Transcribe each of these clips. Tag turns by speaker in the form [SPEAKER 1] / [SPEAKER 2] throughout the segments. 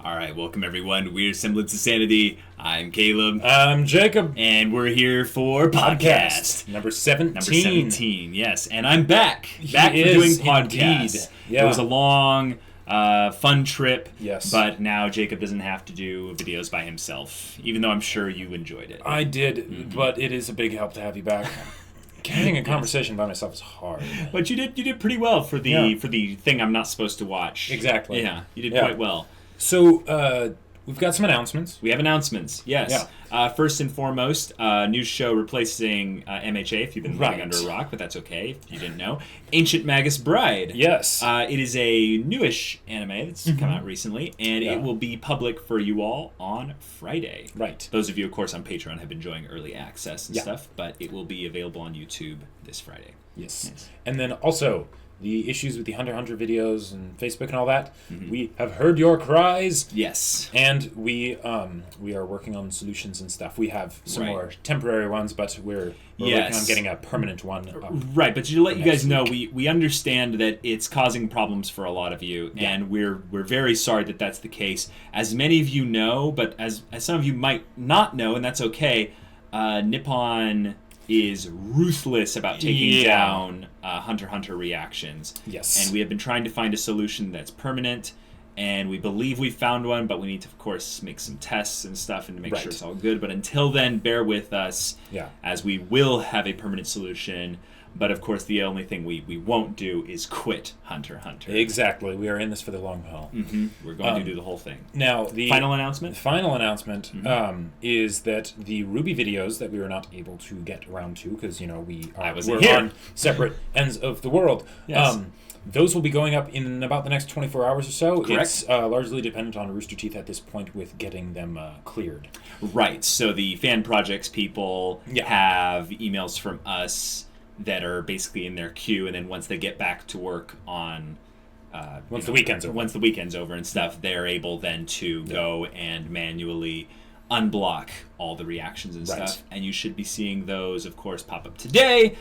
[SPEAKER 1] All right, welcome everyone. We're Semblance of Sanity. I'm Caleb.
[SPEAKER 2] I'm Jacob.
[SPEAKER 1] And we're here for podcast.
[SPEAKER 2] Number 17.
[SPEAKER 1] Number 17, yes. And I'm back. Back for
[SPEAKER 2] is
[SPEAKER 1] doing podcasts.
[SPEAKER 2] indeed. Yeah.
[SPEAKER 1] It was a long, fun trip.
[SPEAKER 2] Yes.
[SPEAKER 1] But now Jacob doesn't have to do videos by himself, even though I'm sure you enjoyed it.
[SPEAKER 2] I did, but it is a big help to have you back. Having a conversation by myself is hard.
[SPEAKER 1] But you did pretty well for the thing I'm not supposed to watch.
[SPEAKER 2] Exactly.
[SPEAKER 1] Yeah, you did quite well.
[SPEAKER 2] So, we've got some announcements.
[SPEAKER 1] We have announcements, yes.
[SPEAKER 2] Yeah.
[SPEAKER 1] First and foremost, new show replacing MHA, if you've been living under a rock, but that's okay if you didn't know. Ancient Magus Bride.
[SPEAKER 2] Yes.
[SPEAKER 1] It is a newish anime that's come out recently, and it will be public for you all on Friday.
[SPEAKER 2] Right.
[SPEAKER 1] Those of you, of course, on Patreon have been enjoying early access and stuff, but it will be available on YouTube this Friday.
[SPEAKER 2] Yes. And then also, the issues with the Hunter x Hunter videos and Facebook and all that, we have heard your cries.
[SPEAKER 1] Yes.
[SPEAKER 2] And we are working on solutions and stuff. We have some more temporary ones, but we're working on getting a permanent one up.
[SPEAKER 1] Right, but to let you guys know, we understand that it's causing problems for a lot of you, and we're very sorry that that's the case. As many of you know, but as some of you might not know, and that's okay, Nippon is ruthless about taking down Hunter x Hunter reactions.
[SPEAKER 2] Yes.
[SPEAKER 1] And we have been trying to find a solution that's permanent, and we believe we've found one, but we need to, of course, make some tests and stuff and make sure it's all good. But until then, bear with us, as we will have a permanent solution. But, of course, the only thing we won't do is quit Hunter x Hunter.
[SPEAKER 2] Exactly. We are in this for the long haul.
[SPEAKER 1] We're going to do the whole thing.
[SPEAKER 2] Now, the
[SPEAKER 1] final announcement
[SPEAKER 2] is that the Ruby videos that we were not able to get around to because, we're on separate ends of the world.
[SPEAKER 1] Yes.
[SPEAKER 2] Those will be going up in about the next 24 hours or so.
[SPEAKER 1] Correct.
[SPEAKER 2] It's largely dependent on Rooster Teeth at this point with getting them cleared.
[SPEAKER 1] Right. So the fan projects people have emails from us that are basically in their queue, and then once they get back to work on
[SPEAKER 2] once the weekend's over
[SPEAKER 1] and stuff, they're able then to go and manually unblock all the reactions and stuff, and you should be seeing those, of course, pop up today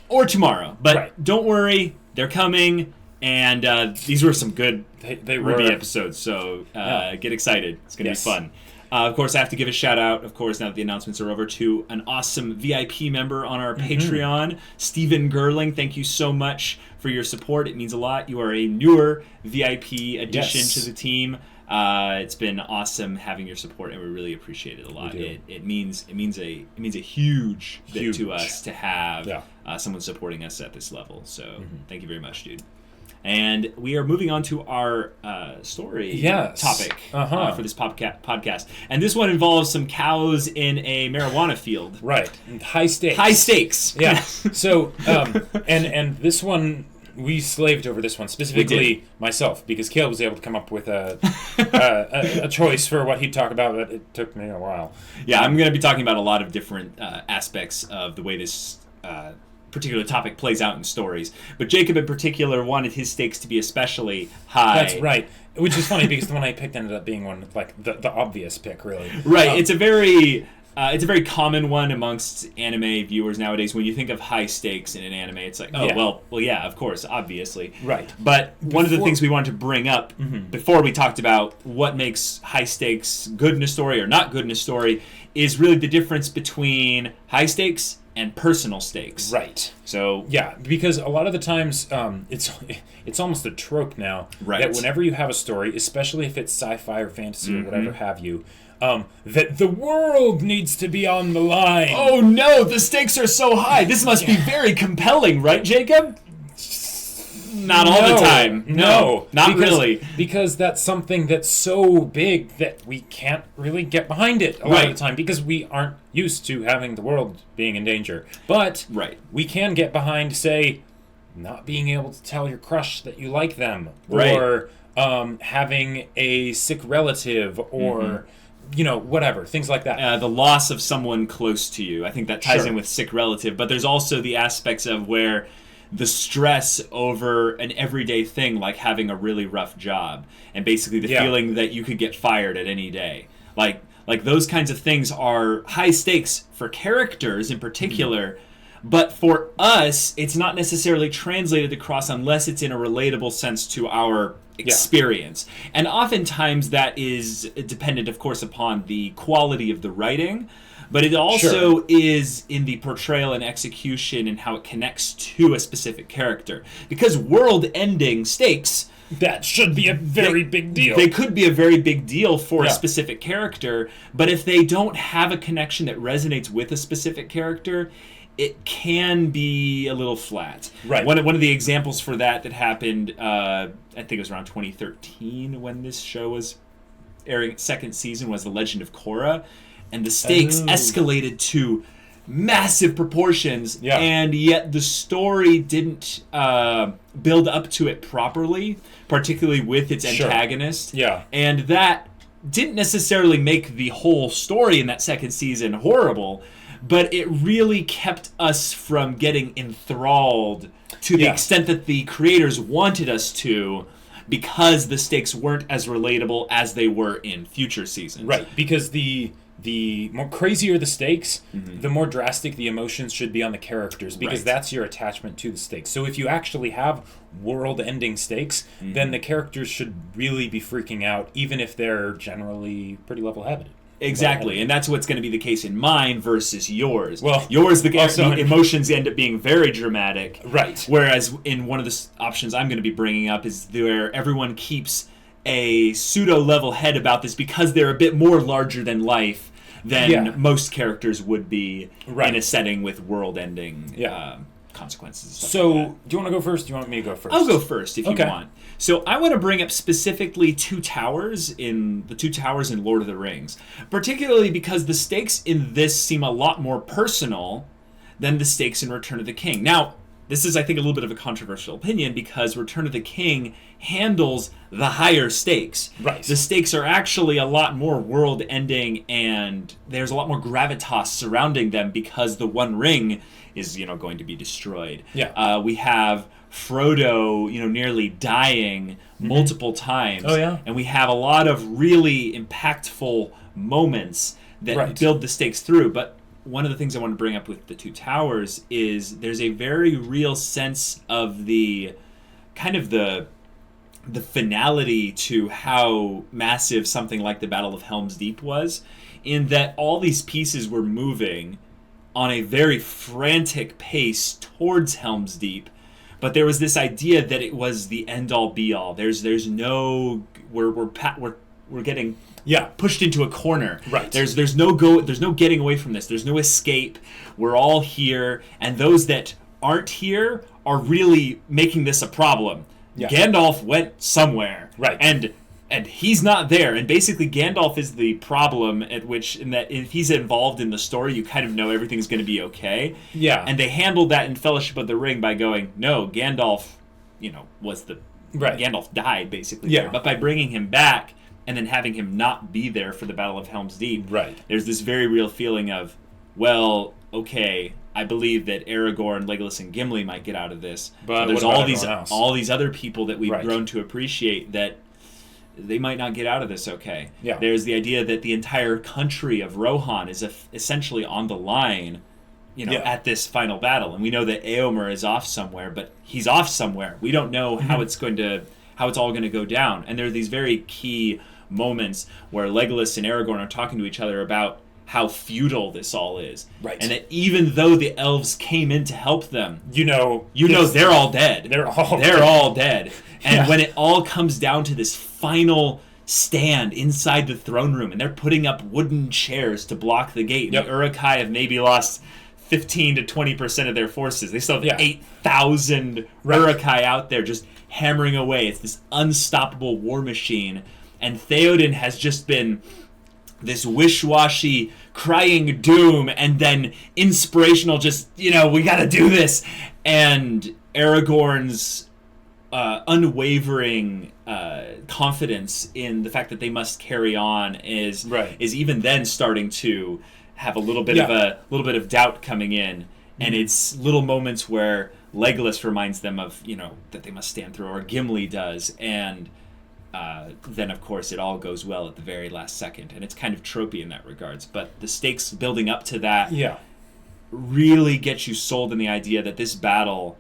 [SPEAKER 1] or tomorrow. But don't worry, they're coming, and these were some good Ruby episodes, so get excited. It's going to be fun. Of course, I have to give a shout-out, of course, now that the announcements are over, to an awesome VIP member on our Patreon, Stephen Gerling. Thank you so much for your support. It means a lot. You are a newer VIP addition to the team. It's been awesome having your support, and we really appreciate it a lot. It means a huge bit to us to have someone supporting us at this level. So thank you very much, dude. And we are moving on to our story topic for this podcast. And this one involves some cows in a marijuana field.
[SPEAKER 2] Right. High stakes.
[SPEAKER 1] High stakes.
[SPEAKER 2] Yeah. So, and this one, we slaved over this one, specifically myself, because Caleb was able to come up with a choice for what he'd talk about, but it took me a while.
[SPEAKER 1] Yeah, I'm going to be talking about a lot of different aspects of the way this particular topic plays out in stories, but Jacob in particular wanted his stakes to be especially high.
[SPEAKER 2] That's right, which is funny because the one I picked ended up being one like the obvious pick, really.
[SPEAKER 1] Right, it's a very common one amongst anime viewers nowadays. When you think of high stakes in an anime, it's like, well, yeah, of course, obviously.
[SPEAKER 2] Right.
[SPEAKER 1] But one of the things we wanted to bring up before we talked about what makes high stakes good in a story or not good in a story is really the difference between high stakes and personal stakes.
[SPEAKER 2] Right.
[SPEAKER 1] So
[SPEAKER 2] because a lot of the times it's almost a trope now that whenever you have a story, especially if it's sci-fi or fantasy or whatever have you, that the world needs to be on the line.
[SPEAKER 1] Oh no, the stakes are so high. This must be very compelling, right, Jacob? Not all the time.
[SPEAKER 2] No,
[SPEAKER 1] not really.
[SPEAKER 2] Because that's something that's so big that we can't really get behind it a lot of the time because we aren't used to having the world being in danger. But we can get behind, say, not being able to tell your crush that you like them, or having a sick relative, or whatever, things like that.
[SPEAKER 1] The loss of someone close to you. I think that ties in with sick relative, but there's also the aspects of where the stress over an everyday thing like having a really rough job and basically the feeling that you could get fired at any day. Like those kinds of things are high stakes for characters in particular, But for us, it's not necessarily translated across unless it's in a relatable sense to our experience. And oftentimes that is dependent, of course, upon the quality of the writing, but it also is in the portrayal and execution and how it connects to a specific character. Because world-ending stakes...
[SPEAKER 2] That should be a very big deal.
[SPEAKER 1] They could be a very big deal for a specific character, but if they don't have a connection that resonates with a specific character, it can be a little flat.
[SPEAKER 2] Right.
[SPEAKER 1] One of the examples for that happened, I think it was around 2013 when this show was airing. Its second season was The Legend of Korra, and the stakes escalated to massive proportions, and yet the story didn't build up to it properly, particularly with its antagonist.
[SPEAKER 2] Yeah.
[SPEAKER 1] And that didn't necessarily make the whole story in that second season horrible, but it really kept us from getting enthralled to the extent that the creators wanted us to, because the stakes weren't as relatable as they were in future seasons.
[SPEAKER 2] Right, because the more crazier the stakes, the more drastic the emotions should be on the characters, because that's your attachment to the stakes. So if you actually have world-ending stakes, then the characters should really be freaking out, even if they're generally pretty level-headed.
[SPEAKER 1] Exactly, and that's what's going to be the case in mine versus yours.
[SPEAKER 2] Well,
[SPEAKER 1] yours, the emotions end up being very dramatic.
[SPEAKER 2] Right.
[SPEAKER 1] Whereas in one of the options I'm going to be bringing up is where everyone keeps a pseudo-level head about this because they're a bit more larger than life than most characters would be in a setting with world-ending consequences.
[SPEAKER 2] So, do you want to go first? Do you want me to go first?
[SPEAKER 1] I'll go first if you want. So I want to bring up specifically the two towers in Lord of the Rings, particularly because the stakes in this seem a lot more personal than the stakes in Return of the King. Now, this is, I think, a little bit of a controversial opinion because Return of the King handles the higher stakes.
[SPEAKER 2] Right.
[SPEAKER 1] The stakes are actually a lot more world-ending, and there's a lot more gravitas surrounding them because the One Ring is, going to be destroyed.
[SPEAKER 2] Yeah.
[SPEAKER 1] We have Frodo, nearly dying multiple times.
[SPEAKER 2] Oh, yeah.
[SPEAKER 1] And we have a lot of really impactful moments that build the stakes through. But one of the things I want to bring up with the Two Towers is there's a very real sense of the kind of the finality to how massive something like the Battle of Helm's Deep was, in that all these pieces were moving on a very frantic pace towards Helm's Deep, but there was this idea that it was the end-all be-all. There's no we're getting pushed into a corner.
[SPEAKER 2] Right.
[SPEAKER 1] There's no getting away from this. There's no escape. We're all here, and those that aren't here are really making this a problem. Yeah. Gandalf went somewhere.
[SPEAKER 2] Right.
[SPEAKER 1] And he's not there. And basically Gandalf is the problem in that if he's involved in the story, you kind of know everything's going to be okay.
[SPEAKER 2] Yeah.
[SPEAKER 1] And they handled that in Fellowship of the Ring by going, no, Gandalf, was the...
[SPEAKER 2] Right.
[SPEAKER 1] Gandalf died, basically.
[SPEAKER 2] Yeah.
[SPEAKER 1] There. But by bringing him back and then having him not be there for the Battle of Helm's Deep, there's this very real feeling of, well, okay, I believe that Aragorn, Legolas, and Gimli might get out of this.
[SPEAKER 2] But
[SPEAKER 1] there's
[SPEAKER 2] what
[SPEAKER 1] all these other people that we've grown to appreciate that they might not get out of this okay.
[SPEAKER 2] Yeah.
[SPEAKER 1] There's the idea that the entire country of Rohan is essentially on the line, at this final battle. And we know that Éomer is off somewhere, but he's off somewhere. We don't know how it's all going to go down. And there are these very key moments where Legolas and Aragorn are talking to each other about how futile this all is.
[SPEAKER 2] Right.
[SPEAKER 1] And that even though the elves came in to help them, they're all dead.
[SPEAKER 2] They're all
[SPEAKER 1] dead. And when it all comes down to this final stand inside the throne room, and they're putting up wooden chairs to block the gate, and the Uruk-hai have maybe lost 15 to 20% of their forces. They still have 8,000 Uruk-hai out there just hammering away. It's this unstoppable war machine. And Theoden has just been this wish-washy, crying doom, and then inspirational, just, we gotta do this. And Aragorn's unwavering confidence in the fact that they must carry on is even then starting to have a little bit of doubt coming in, and it's little moments where Legolas reminds them of that they must stand through, or Gimli does, and then of course it all goes well at the very last second, and it's kind of tropey in that regards. But the stakes building up to that really gets you sold in the idea that this battle,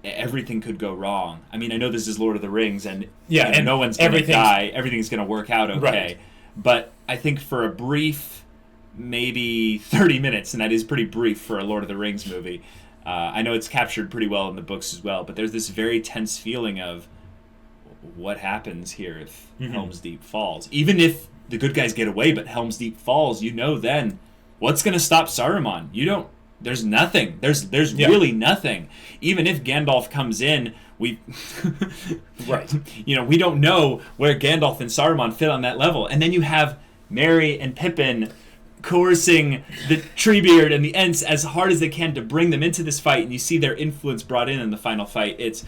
[SPEAKER 1] everything could go wrong. I mean, I know this is Lord of the Rings, and, and no one's going to die. Everything's going to work out okay. Right. But I think for a brief, maybe 30 minutes, and that is pretty brief for a Lord of the Rings movie, I know it's captured pretty well in the books as well, but there's this very tense feeling of what happens here if Helm's Deep falls. Even if the good guys get away, but Helm's Deep falls, then what's going to stop Saruman? There's nothing. There's really nothing. Even if Gandalf comes in, we we don't know where Gandalf and Saruman fit on that level. And then you have Merry and Pippin coercing the Treebeard and the Ents as hard as they can to bring them into this fight, and you see their influence brought in the final fight.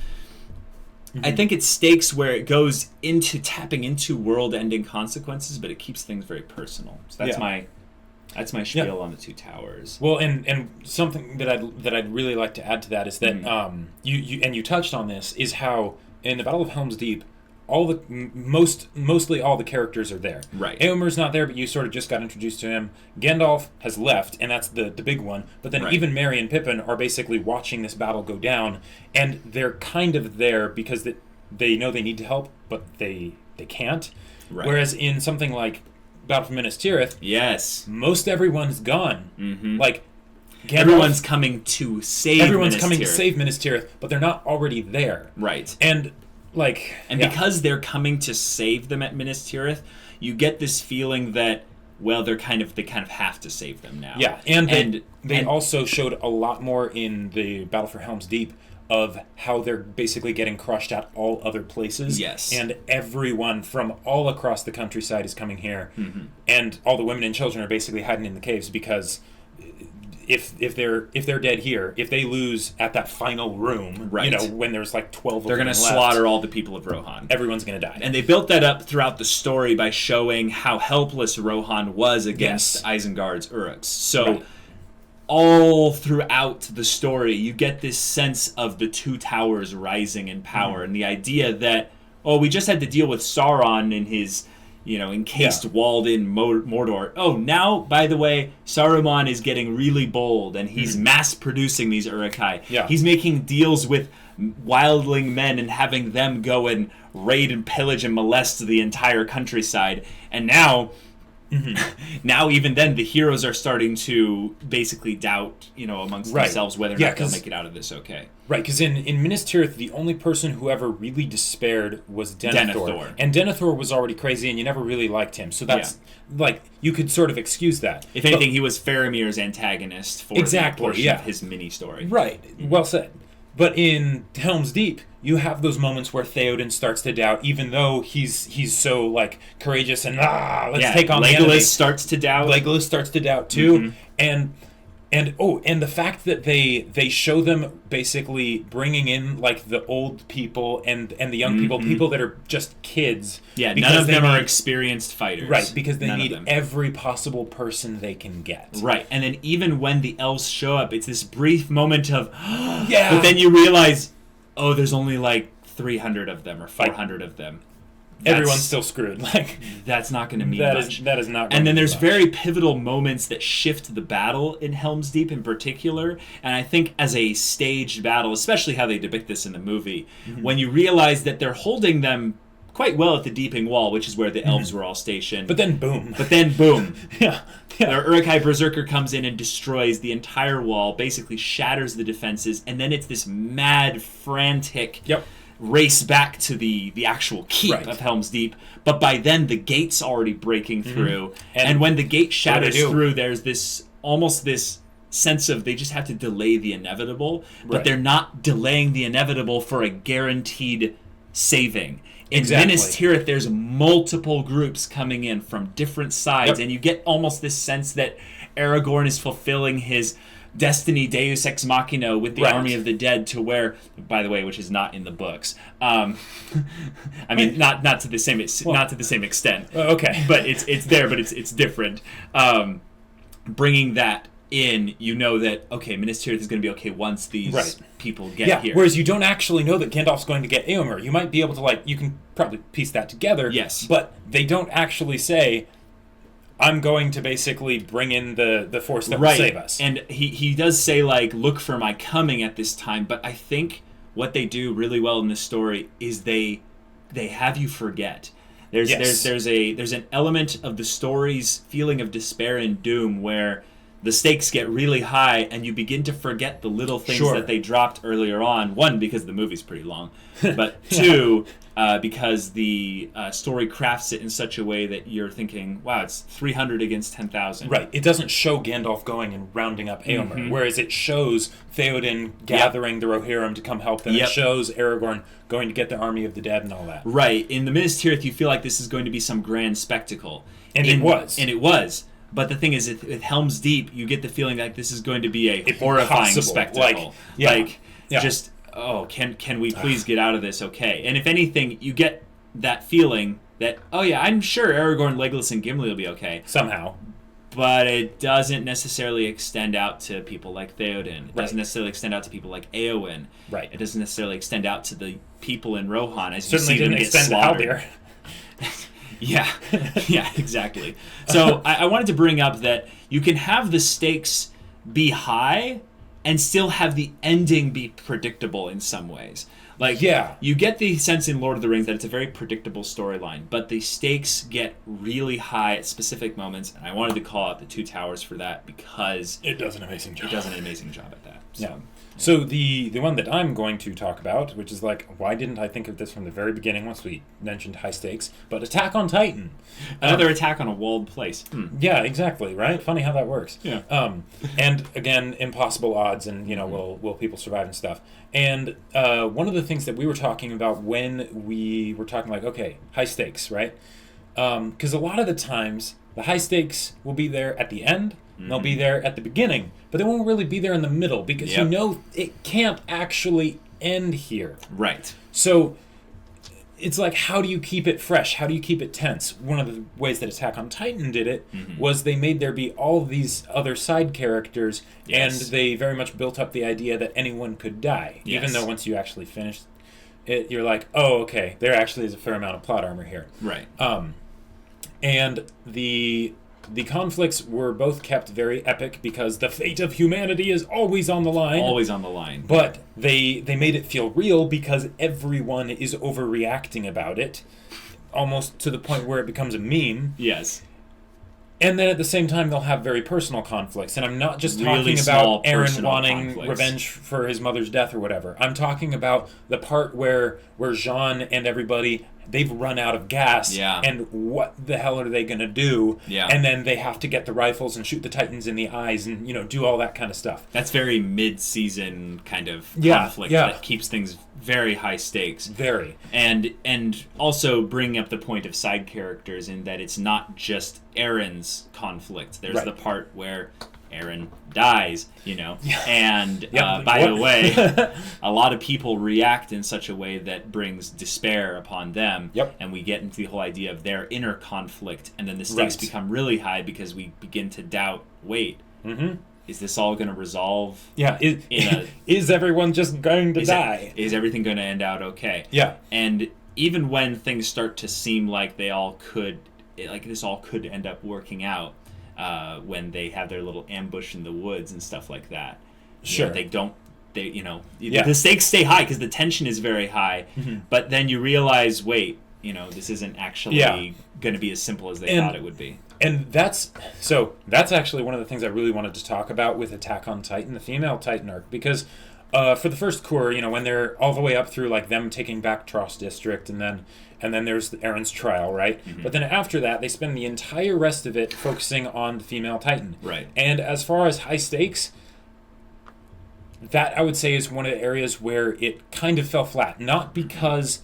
[SPEAKER 1] I think it's stakes where it goes into tapping into world-ending consequences, but it keeps things very personal. So that's my spiel on the Two Towers.
[SPEAKER 2] Well, and something that I'd really like to add to that is that you touched on this, is how in the Battle of Helm's Deep, mostly all the characters are there.
[SPEAKER 1] Right.
[SPEAKER 2] Éomer's not there, but you sort of just got introduced to him. Gandalf has left, and that's the big one. But then even Merry and Pippin are basically watching this battle go down, and they're kind of there because they know they need to help, but they can't. Right. Whereas in something like Battle for Minas Tirith,
[SPEAKER 1] yes,
[SPEAKER 2] most everyone's gone.
[SPEAKER 1] Mm-hmm.
[SPEAKER 2] Like Gandalf,
[SPEAKER 1] everyone's coming to save
[SPEAKER 2] Minas Tirith, but they're not already there.
[SPEAKER 1] Right.
[SPEAKER 2] And
[SPEAKER 1] because they're coming to save them at Minas Tirith, you get this feeling that they kind of have to save them now.
[SPEAKER 2] Yeah, and they also showed a lot more in the Battle for Helm's Deep of how they're basically getting crushed at all other places.
[SPEAKER 1] Yes.
[SPEAKER 2] And everyone from all across the countryside is coming here, and all the women and children are basically hiding in the caves because if they're dead here, if they lose at that final room, when there's like 12 of them,
[SPEAKER 1] they're going to slaughter all the people of Rohan.
[SPEAKER 2] Everyone's going to die.
[SPEAKER 1] And they built that up throughout the story by showing how helpless Rohan was against Isengard's Uruks. So all throughout the story, you get this sense of the Two Towers rising in power, and the idea that, we just had to deal with Sauron in his encased, walled-in Mordor. Oh, now, by the way, Saruman is getting really bold, and he's mass-producing these Uruk-hai.
[SPEAKER 2] Yeah.
[SPEAKER 1] He's making deals with wildling men and having them go and raid and pillage and molest the entire countryside. And now, even then, the heroes are starting to basically doubt, amongst themselves whether or not they'll make it out of this okay.
[SPEAKER 2] Right, because in Minas Tirith, the only person who ever really despaired was Denethor. And Denethor was already crazy, and you never really liked him. So that's, you could sort of excuse that.
[SPEAKER 1] If anything, he was Faramir's antagonist for the portion of his mini-story.
[SPEAKER 2] Right, well said. But in Helm's Deep, you have those moments where Theoden starts to doubt, even though he's so, courageous and, let's take on the enemy.
[SPEAKER 1] Legolas starts to doubt.
[SPEAKER 2] Legolas starts to doubt, too. And the fact that they show them basically bringing in the old people and the young people that are just kids.
[SPEAKER 1] Yeah, none of them are experienced fighters.
[SPEAKER 2] Right, because they need every possible person they can get.
[SPEAKER 1] Right, and then even when the elves show up, it's this brief moment of, but then you realize, there's only 300 of them or 400 of them.
[SPEAKER 2] Everyone's still screwed.
[SPEAKER 1] That's not going to mean much.
[SPEAKER 2] That is not.
[SPEAKER 1] And then there's very pivotal moments that shift the battle in Helm's Deep in particular. And I think as a staged battle, especially how they depict this in the movie, when you realize that they're holding them quite well at the Deeping Wall, which is where the elves were all stationed.
[SPEAKER 2] But then boom.
[SPEAKER 1] Yeah. Their Uruk-hai Berserker comes in and destroys the entire wall, basically shatters the defenses, and then it's this mad, frantic race back to the actual keep of Helm's Deep. But by then, the gate's already breaking through. And when the gate shatters through, there's this sense of they just have to delay the inevitable, but they're not delaying the inevitable for a guaranteed saving. In Minas Tirith, there's multiple groups coming in from different sides, and you get almost this sense that Aragorn is fulfilling his destiny Deus Ex Machina with the Army of the Dead, to where, by the way, which is not in the books. I mean, not to the same extent.
[SPEAKER 2] Okay,
[SPEAKER 1] but it's there, but it's different. Bringing that in, that Minas Tirith is going to be okay once these people get here.
[SPEAKER 2] Whereas you don't actually know that Gandalf's going to get Éomer. You might be able to you can probably piece that together.
[SPEAKER 1] Yes,
[SPEAKER 2] but they don't actually say, I'm going to basically bring in the force that will save us.
[SPEAKER 1] And he does say, like, look for my coming at this time, but I think what they do really well in this story is they have you forget. There's an element of the story's feeling of despair and doom where the stakes get really high and you begin to forget the little things that they dropped earlier on. One, because the movie's pretty long, but two, because the story crafts it in such a way that you're thinking, wow, it's 300 against 10,000.
[SPEAKER 2] Right. It doesn't show Gandalf going and rounding up Éomer, whereas it shows Theoden gathering the Rohirrim to come help them. It shows Aragorn going to get the army of the dead and all that.
[SPEAKER 1] Right. In the Minas Tirith, you feel like this is going to be some grand spectacle.
[SPEAKER 2] And it was.
[SPEAKER 1] And it was. But the thing is, with Helm's Deep, you get the feeling like this is going to be a horrifying spectacle. Just, oh, can we please get out of this okay? And if anything, you get that feeling that, oh yeah, I'm sure Aragorn, Legolas, and Gimli will be okay.
[SPEAKER 2] Somehow.
[SPEAKER 1] But it doesn't necessarily extend out to people like Theoden. It doesn't necessarily extend out to people like Éowyn.
[SPEAKER 2] Right.
[SPEAKER 1] It doesn't necessarily extend out to the people in Rohan as
[SPEAKER 2] Certainly
[SPEAKER 1] you see them
[SPEAKER 2] didn't
[SPEAKER 1] get
[SPEAKER 2] extend
[SPEAKER 1] slaughtered.
[SPEAKER 2] to Haldir.
[SPEAKER 1] Yeah, exactly. So I wanted to bring up that you can have the stakes be high and still have the ending be predictable in some ways. Like, you get the sense in Lord of the Rings that it's a very predictable storyline, but the stakes get really high at specific moments, and I wanted to call out the Two Towers for that because
[SPEAKER 2] it does an amazing job.
[SPEAKER 1] It does an amazing job at that. So.
[SPEAKER 2] Yeah. So the one that I'm going to talk about, which is like, why didn't I think of this from the very beginning once we mentioned high stakes, but Attack on Titan.
[SPEAKER 1] Another attack on a walled place.
[SPEAKER 2] Yeah, exactly, right? Funny how that works.
[SPEAKER 1] Yeah.
[SPEAKER 2] And again, impossible odds and, will people survive and stuff. And one of the things that we were talking about when we were talking like, okay, high stakes, right? Because a lot of the times, the high stakes will be there at the end, and they'll be there at the beginning, but they won't really be there in the middle because it can't actually end here.
[SPEAKER 1] Right.
[SPEAKER 2] So it's like, how do you keep it fresh? How do you keep it tense? One of the ways that Attack on Titan did it was they made there be all of these other side characters, and they very much built up the idea that anyone could die, even though once you actually finish it, you're like, oh, okay, there actually is a fair amount of plot armor here.
[SPEAKER 1] Right.
[SPEAKER 2] And the conflicts were both kept very epic because the fate of humanity is always on the line.
[SPEAKER 1] Always on the line.
[SPEAKER 2] But they made it feel real because everyone is overreacting about it, almost to the point where it becomes a meme.
[SPEAKER 1] Yes.
[SPEAKER 2] And then at the same time, they'll have very personal conflicts. And I'm not just
[SPEAKER 1] really
[SPEAKER 2] talking about Aaron wanting
[SPEAKER 1] conflicts.
[SPEAKER 2] Revenge for his mother's death or whatever. I'm talking about the part where Jean and everybody, they've run out of gas.
[SPEAKER 1] Yeah.
[SPEAKER 2] And what the hell are they going to do?
[SPEAKER 1] Yeah.
[SPEAKER 2] And then they have to get the rifles and shoot the Titans in the eyes and, do all that kind of stuff.
[SPEAKER 1] That's very mid-season kind of conflict that keeps things very high stakes.
[SPEAKER 2] Very.
[SPEAKER 1] And also bringing up the point of side characters in that it's not just Aaron's conflict. There's the part where Aaron dies, and by the way, a lot of people react in such a way that brings despair upon them, and we get into the whole idea of their inner conflict, and then the stakes become really high because we begin to doubt, wait, is this all going to resolve?
[SPEAKER 2] Yeah, is everyone just going to die?
[SPEAKER 1] Is everything going to end out okay?
[SPEAKER 2] Yeah.
[SPEAKER 1] And even when things start to seem like this all could end up working out, when they have their little ambush in the woods and stuff like that.
[SPEAKER 2] Sure.
[SPEAKER 1] The stakes stay high because the tension is very high, but then you realize, wait, this isn't actually going to be as simple as they thought it would be.
[SPEAKER 2] And that's actually one of the things I really wanted to talk about with Attack on Titan, the female Titan arc, because for the first core, when they're all the way up through like them taking back Tross District, and then there's Aaron's trial, right? But then after that, they spend the entire rest of it focusing on the female Titan.
[SPEAKER 1] Right.
[SPEAKER 2] And as far as high stakes, that I would say is one of the areas where it kind of fell flat. Not because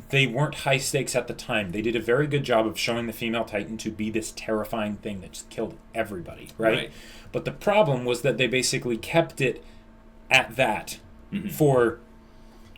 [SPEAKER 2] they weren't high stakes at the time. They did a very good job of showing the female Titan to be this terrifying thing that just killed everybody, right? But the problem was that they basically kept it at that for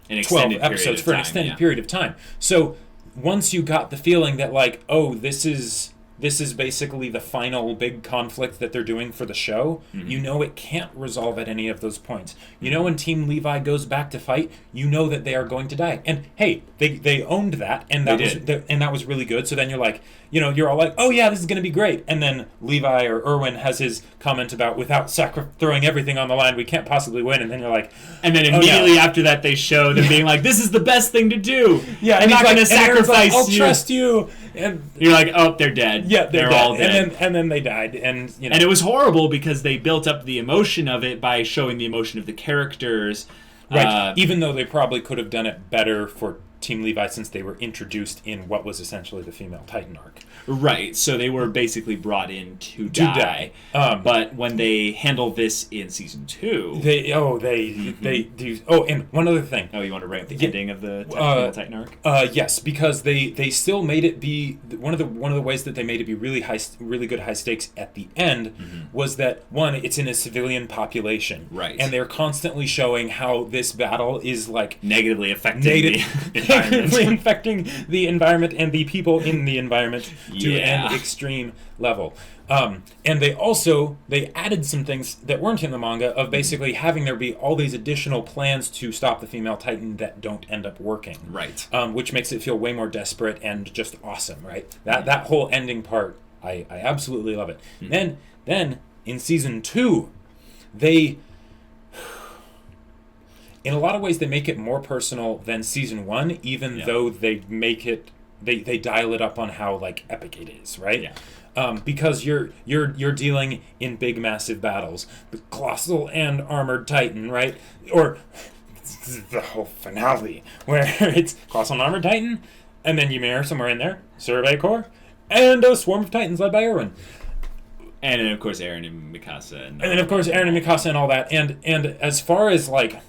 [SPEAKER 2] 12 episodes for an extended period of time. So once you got the feeling that like, oh, this is this is basically the final big conflict that they're doing for the show, you know it can't resolve at any of those points. You know when Team Levi goes back to fight, you know that they are going to die. And hey, they owned that, and that was really good. So then you're like, you know, you're all like, oh yeah, this is going to be great. And then Levi or Irwin has his comment about, without throwing everything on the line, we can't possibly win. And then you're like...
[SPEAKER 1] And then immediately after that, they show them being like, this is the best thing to do.
[SPEAKER 2] Yeah,
[SPEAKER 1] I'm not going to sacrifice
[SPEAKER 2] I'll trust you. And
[SPEAKER 1] you're like, oh, they're dead.
[SPEAKER 2] Yeah,
[SPEAKER 1] they're all dead.
[SPEAKER 2] And then they died. And, you know.
[SPEAKER 1] And it was horrible because they built up the emotion of it by showing the emotion of the characters.
[SPEAKER 2] Right. Even though they probably could have done it better for Team Levi since they were introduced in what was essentially the female Titan arc.
[SPEAKER 1] Right, so they were basically brought in to die. But when they handle this in season 2...
[SPEAKER 2] They do... Oh, and one other thing.
[SPEAKER 1] Oh, you want to rank the ending of the female Titan arc?
[SPEAKER 2] Yes, because they still made it be... One of the ways that they made it be really good high stakes at the end was that, one, it's in a civilian population.
[SPEAKER 1] Right.
[SPEAKER 2] And they're constantly showing how this battle is, like...
[SPEAKER 1] Negatively affecting the environment.
[SPEAKER 2] Negatively affecting the environment and the people in the environment to an extreme level. And they added some things that weren't in the manga of basically having there be all these additional plans to stop the female Titan that don't end up working.
[SPEAKER 1] Right.
[SPEAKER 2] Which makes it feel way more desperate and just awesome, right? That whole ending part, I absolutely love it. Then in season 2, they... In a lot of ways, they make it more personal than season 1, even though they make it... They dial it up on how like epic it is, right?
[SPEAKER 1] Yeah.
[SPEAKER 2] Because you're dealing in big massive battles, the colossal and armored Titan, right? Or the whole finale where it's colossal and armored Titan, and then Ymir somewhere in there, Survey Corps, and a swarm of Titans led by Irwin.
[SPEAKER 1] And then of course Eren and Mikasa.
[SPEAKER 2] And then of course Eren and Mikasa and all that. And as far as like...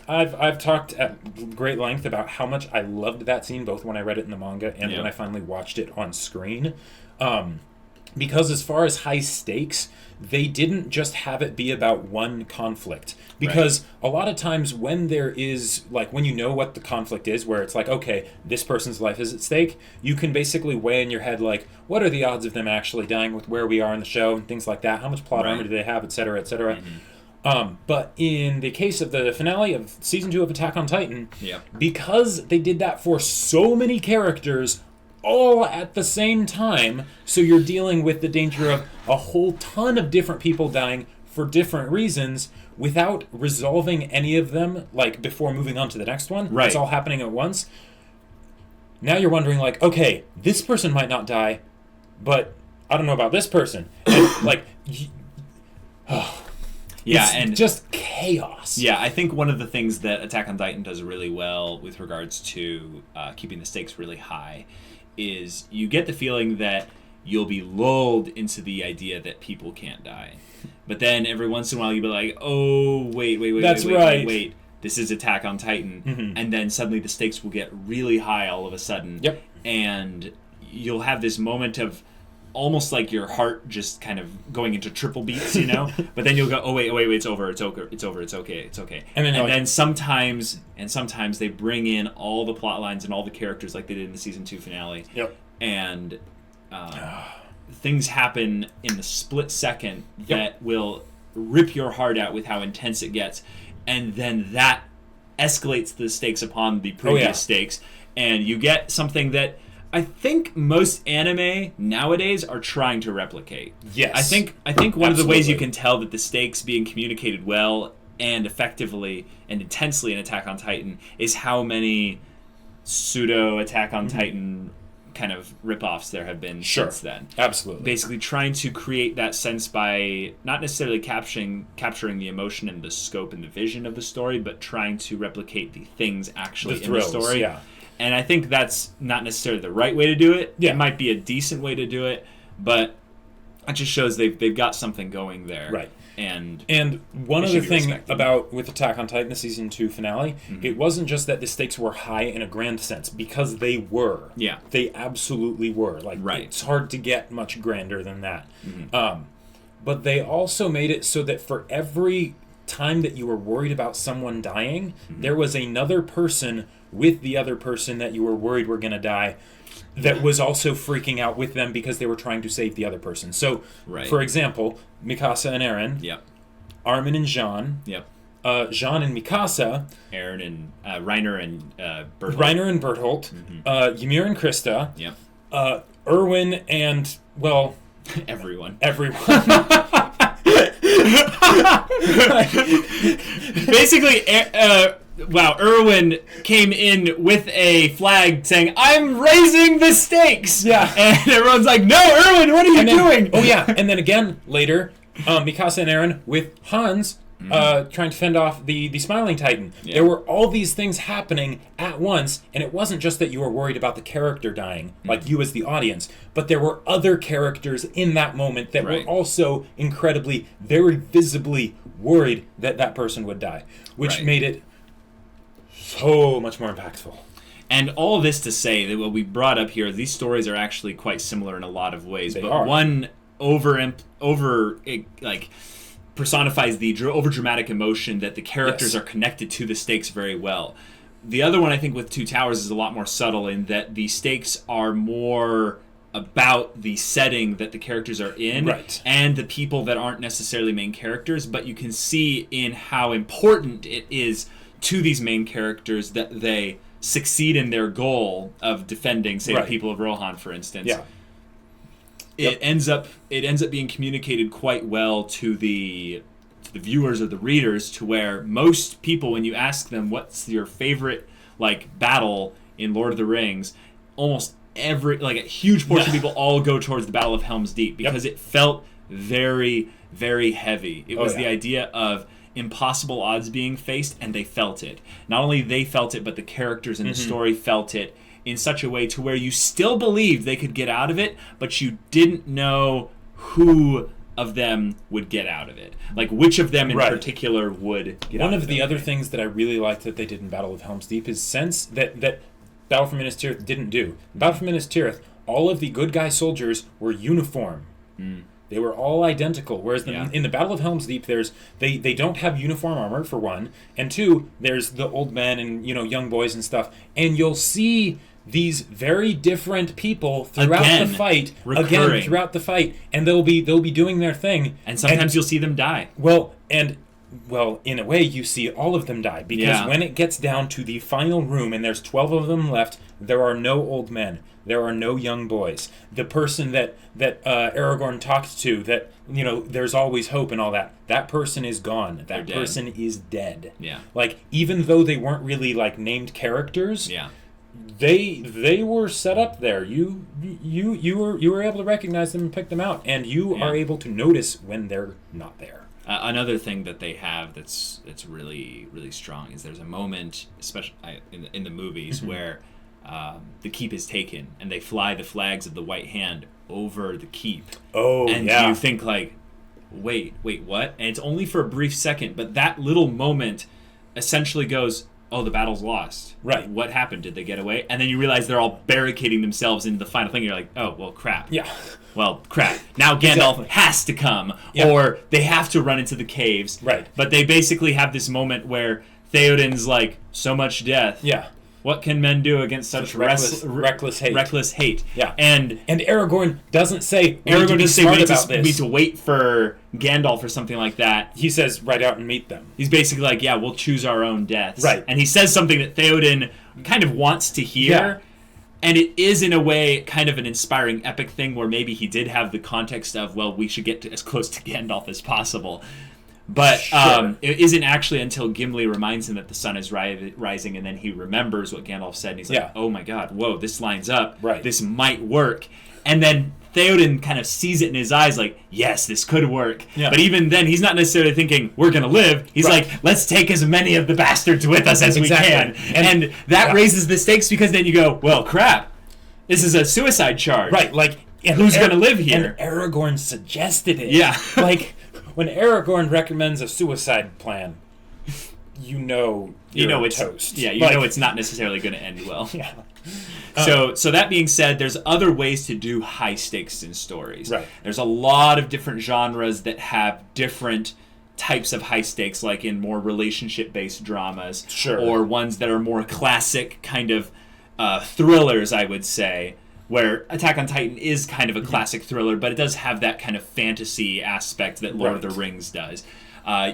[SPEAKER 2] I've talked at great length about how much I loved that scene, both when I read it in the manga and when I finally watched it on screen. Because as far as high stakes, they didn't just have it be about one conflict. Because a lot of times when there is, like, when you know what the conflict is, where it's like, okay, this person's life is at stake, you can basically weigh in your head, like, what are the odds of them actually dying with where we are in the show and things like that? How much plot armor do they have, et cetera, et cetera. But in the case of the finale of Season 2 of Attack on Titan, because they did that for so many characters all at the same time, so you're dealing with the danger of a whole ton of different people dying for different reasons without resolving any of them, like, before moving on to the next one. Right. It's all happening at once. Now you're wondering, like, okay, this person might not die, but I don't know about this person. And, like...
[SPEAKER 1] Yeah,
[SPEAKER 2] and just chaos.
[SPEAKER 1] Yeah, I think one of the things that Attack on Titan does really well with regards to keeping the stakes really high is you get the feeling that you'll be lulled into the idea that people can't die. But then every once in a while you'll be like, oh, wait, wait. This is Attack on Titan. And then suddenly the stakes will get really high all of a sudden.
[SPEAKER 2] Yep.
[SPEAKER 1] And you'll have this moment of almost like your heart just kind of going into triple beats, you know? But then you'll go, oh, wait, it's over, it's okay. And then sometimes they bring in all the plot lines and all the characters like they did in the season 2 finale.
[SPEAKER 2] Yep.
[SPEAKER 1] And things happen in the split second that will rip your heart out with how intense it gets. And then that escalates the stakes upon the previous stakes. And you get something that I think most anime nowadays are trying to replicate.
[SPEAKER 2] Yes.
[SPEAKER 1] I think one of the ways you can tell that the stakes being communicated well and effectively and intensely in Attack on Titan is how many pseudo Attack on Titan kind of rip-offs there have been since then.
[SPEAKER 2] Absolutely.
[SPEAKER 1] Basically trying to create that sense by not necessarily capturing the emotion and the scope and the vision of the story, but trying to replicate the things actually in the story.
[SPEAKER 2] Yeah.
[SPEAKER 1] And I think that's not necessarily the right way to do it.
[SPEAKER 2] Yeah.
[SPEAKER 1] It might be a decent way to do it, but it just shows they've got something going there.
[SPEAKER 2] Right.
[SPEAKER 1] And
[SPEAKER 2] one other thing about with Attack on Titan, the season 2 finale, it wasn't just that the stakes were high in a grand sense, because they were.
[SPEAKER 1] Yeah.
[SPEAKER 2] They absolutely were. Like, it's hard to get much grander than that. But they also made it so that for every time that you were worried about someone dying, there was another person with the other person that you were worried were going to die that was also freaking out with them because they were trying to save the other person. So, for example, Mikasa and Eren, Armin and Jean, Jean and Mikasa,
[SPEAKER 1] Eren and Reiner and
[SPEAKER 2] Bertholdt, Ymir and Krista, Erwin and, well...
[SPEAKER 1] Everyone. Basically, Erwin came in with a flag saying, "I'm raising the stakes!"
[SPEAKER 2] Yeah.
[SPEAKER 1] And everyone's like, "No, Erwin, what are you doing?"
[SPEAKER 2] Oh, yeah. And then again, later, Mikasa and Eren with Hans... trying to fend off the Smiling Titan. Yeah. There were all these things happening at once, and it wasn't just that you were worried about the character dying, like you as the audience, but there were other characters in that moment that were also incredibly, very visibly worried that that person would die, which made it so much more impactful.
[SPEAKER 1] And all this to say that what we brought up here, these stories are actually quite similar in a lot of ways,
[SPEAKER 2] they
[SPEAKER 1] but
[SPEAKER 2] are.
[SPEAKER 1] One personifies the overdramatic emotion that the characters are connected to the stakes very well. The other one, I think, with Two Towers is a lot more subtle in that the stakes are more about the setting that the characters are in and the people that aren't necessarily main characters, but you can see in how important it is to these main characters that they succeed in their goal of defending, say, the people of Rohan, for instance.
[SPEAKER 2] Yeah.
[SPEAKER 1] It ends up being communicated quite well to the viewers or the readers, to where most people, when you ask them what's your favorite battle in Lord of the Rings, almost a huge portion of people all go towards the Battle of Helm's Deep because it felt very, very heavy. It was the idea of impossible odds being faced, and they felt it. Not only they felt it, but the characters in the story felt it in such a way to where you still believed they could get out of it, but you didn't know who of them would get out of it. Like, which of them in particular would get out of it.
[SPEAKER 2] One of the other things that I really liked that they did in Battle of Helm's Deep is sense that Battle for Minas Tirith didn't do. Battle for Minas Tirith, all of the good guy soldiers were uniform. They were all identical, whereas in the Battle of Helm's Deep, they don't have uniform armor, for one, and two, there's the old men and young boys and stuff, and you'll see these very different people throughout the fight, and they'll be doing their thing,
[SPEAKER 1] and sometimes you'll see them die.
[SPEAKER 2] Well, in a way, you see all of them die, because when it gets down to the final room, and there's 12 of them left, there are no old men. There are no young boys. The person that Aragorn talked to, that there's always hope and all that. That person is gone. That person is dead.
[SPEAKER 1] Yeah.
[SPEAKER 2] Even though they weren't really named characters.
[SPEAKER 1] Yeah.
[SPEAKER 2] They were set up there. You were able to recognize them and pick them out, and you are able to notice when they're not there.
[SPEAKER 1] Another thing that they have that's really, really strong is there's a moment, especially in the movies, where the keep is taken, and they fly the flags of the White Hand over the keep.
[SPEAKER 2] Oh,
[SPEAKER 1] and you think wait, what? And it's only for a brief second, but that little moment essentially goes, oh, the battle's lost.
[SPEAKER 2] Right.
[SPEAKER 1] What happened? Did they get away? And then you realize they're all barricading themselves into the final thing. You're like, oh, well, crap.
[SPEAKER 2] Yeah.
[SPEAKER 1] Well, crap. Now Gandalf has to come, or they have to run into the caves.
[SPEAKER 2] Right.
[SPEAKER 1] But they basically have this moment where Theoden's like, so much death.
[SPEAKER 2] Yeah.
[SPEAKER 1] What can men do against such
[SPEAKER 2] reckless hate?
[SPEAKER 1] Reckless hate.
[SPEAKER 2] Yeah.
[SPEAKER 1] And
[SPEAKER 2] Aragorn doesn't say,
[SPEAKER 1] we need to wait for Gandalf or something like that.
[SPEAKER 2] He says, ride out and meet them.
[SPEAKER 1] He's basically like, yeah, we'll choose our own deaths.
[SPEAKER 2] Right.
[SPEAKER 1] And he says something that Theoden kind of wants to hear. Yeah. And it is, in a way, kind of an inspiring epic thing where maybe he did have the context of, well, we should get as close to Gandalf as possible. But it isn't actually until Gimli reminds him that the sun is rising, and then he remembers what Gandalf said, and he's like, oh my god, whoa, this lines up.
[SPEAKER 2] Right.
[SPEAKER 1] This might work. And then Theoden kind of sees it in his eyes like, yes, this could work. Yeah. But even then, he's not necessarily thinking, we're going to live. He's like, let's take as many of the bastards with us as we can. And that raises the stakes, because then you go, well, crap, this is a suicide charge.
[SPEAKER 2] Right,
[SPEAKER 1] who's going to live here?
[SPEAKER 2] And Aragorn suggested it.
[SPEAKER 1] Yeah.
[SPEAKER 2] When Aragorn recommends a suicide plan, you know it's toast.
[SPEAKER 1] Yeah, know it's not necessarily going to end well.
[SPEAKER 2] Yeah.
[SPEAKER 1] So that being said, there's other ways to do high stakes in stories.
[SPEAKER 2] Right.
[SPEAKER 1] There's a lot of different genres that have different types of high stakes, like in more relationship-based dramas.
[SPEAKER 2] Sure.
[SPEAKER 1] Or ones that are more classic kind of thrillers, I would say. where Attack on Titan is kind of a classic thriller, but it does have that kind of fantasy aspect that Lord of the Rings does.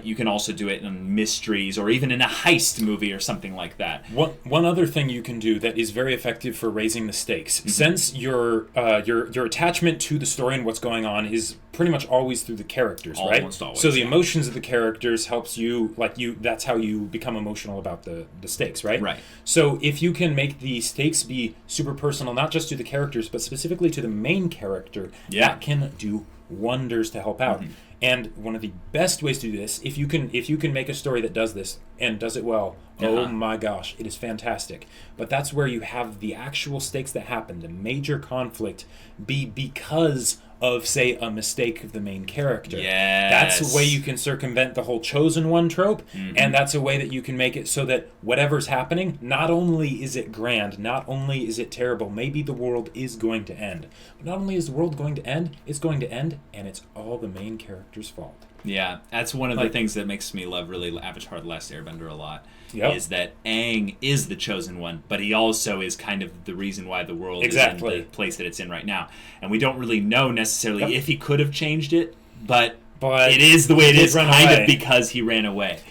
[SPEAKER 1] You can also do it in mysteries or even in a heist movie or something like that.
[SPEAKER 2] One other thing you can do that is very effective for raising the stakes, since your attachment to the story and what's going on is pretty much always through the characters, right?
[SPEAKER 1] Almost always,
[SPEAKER 2] so the emotions of the characters helps you, that's how you become emotional about the stakes, right?
[SPEAKER 1] Right.
[SPEAKER 2] So if you can make the stakes be super personal, not just to the characters, but specifically to the main character, that can do wonders to help out. And one of the best ways to do this, if you can make a story that does this and does it well, oh my gosh, it is fantastic. But that's where you have the actual stakes that happen, the major conflict, be because of, say, a mistake of the main character.
[SPEAKER 1] Yes.
[SPEAKER 2] That's a way you can circumvent the whole chosen one trope, and that's a way that you can make it so that whatever's happening, not only is it grand, not only is it terrible, maybe the world is going to end. But not only is the world going to end, it's going to end, and it's all the main character's fault.
[SPEAKER 1] Yeah, that's one of the things that makes me love really Avatar: The Last Airbender a lot. Is that Aang is the chosen one, but he also is kind of the reason why the world is in the place that it's in right now. And we don't really know necessarily if he could have changed it, but it is the way it is kind of because he ran away.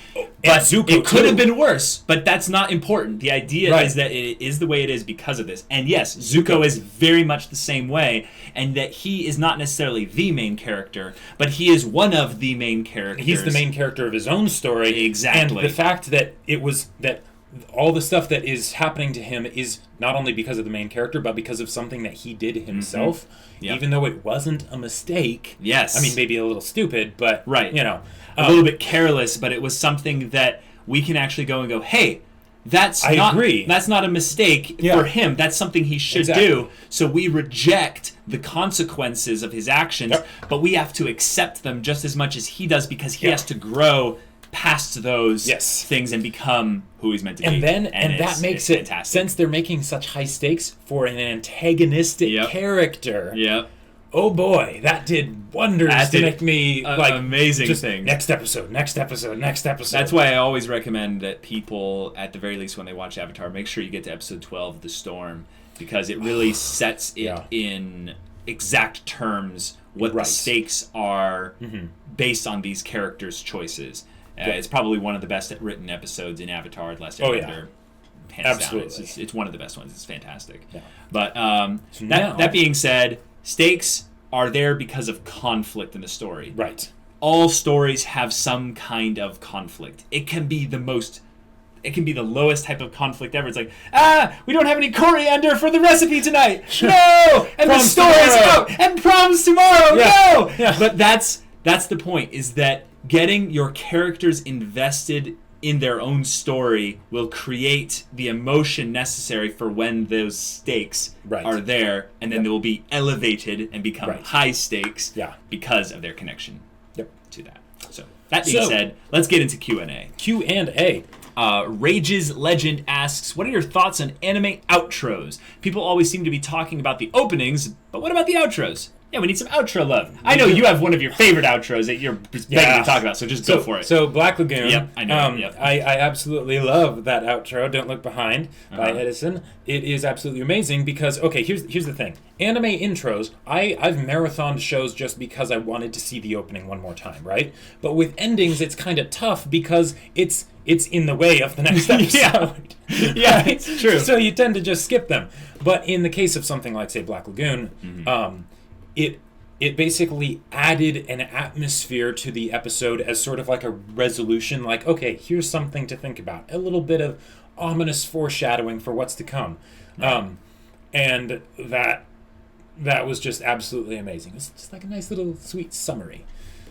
[SPEAKER 1] But it could have been worse, but that's not important. The idea is that it is the way it is because of this. And yes, Zuko is very much the same way, and that he is not necessarily the main character, but he is one of the main characters.
[SPEAKER 2] He's the main character of his own story.
[SPEAKER 1] Exactly.
[SPEAKER 2] And the fact that all the stuff that is happening to him is not only because of the main character, but because of something that he did himself, even though it wasn't a mistake.
[SPEAKER 1] Yes.
[SPEAKER 2] I mean, maybe a little stupid, but,
[SPEAKER 1] a little bit careless, but it was something that we can actually go and go, hey, that's not a mistake for him. That's something he should do. So we reject the consequences of his actions, but we have to accept them just as much as he does because he has to grow past those things and become who he's meant to be.
[SPEAKER 2] And that makes it fantastic. Since they're making such high stakes for an antagonistic character. Oh boy, that did wonders to make me
[SPEAKER 1] amazing things.
[SPEAKER 2] Next episode.
[SPEAKER 1] That's why I always recommend that people, at the very least when they watch Avatar, make sure you get to episode 12, The Storm, because it really sets it in exact terms what the stakes are based on these characters' choices. It's probably one of the best written episodes in Avatar: The Last Airbender. Hands down. It's one of the best ones. It's fantastic. But that being said, stakes are there because of conflict in the story. All stories have some kind of conflict. It can be the lowest type of conflict ever. It's like, we don't have any coriander for the recipe tonight. No! And the story's out! And prom's tomorrow! No! But that's the point, is that getting your characters invested in their own story will create the emotion necessary for when those stakes are there, and then they will be elevated and become high stakes because of their connection to that. So, that being said, let's get into Q&A.
[SPEAKER 2] Q&A.
[SPEAKER 1] Rage's Legend asks, what are your thoughts on anime outros? People always seem to be talking about the openings, but what about the outros? Yeah, we need some outro love. I know you have one of your favorite outros that you're begging to talk about, so just go for it.
[SPEAKER 2] So Black Lagoon.
[SPEAKER 1] Yep, I know.
[SPEAKER 2] I absolutely love that outro, Don't Look Behind, by Edison. It is absolutely amazing because, here's the thing. Anime intros, I've marathoned shows just because I wanted to see the opening one more time, right? But with endings, it's kind of tough because it's in the way of the next episode.
[SPEAKER 1] Yeah, it's true.
[SPEAKER 2] So you tend to just skip them. But in the case of something like, say, Black Lagoon, it basically added an atmosphere to the episode as sort of like a resolution, like, okay, here's something to think about. A little bit of ominous foreshadowing for what's to come. And that was just absolutely amazing. It's just like a nice little sweet summary.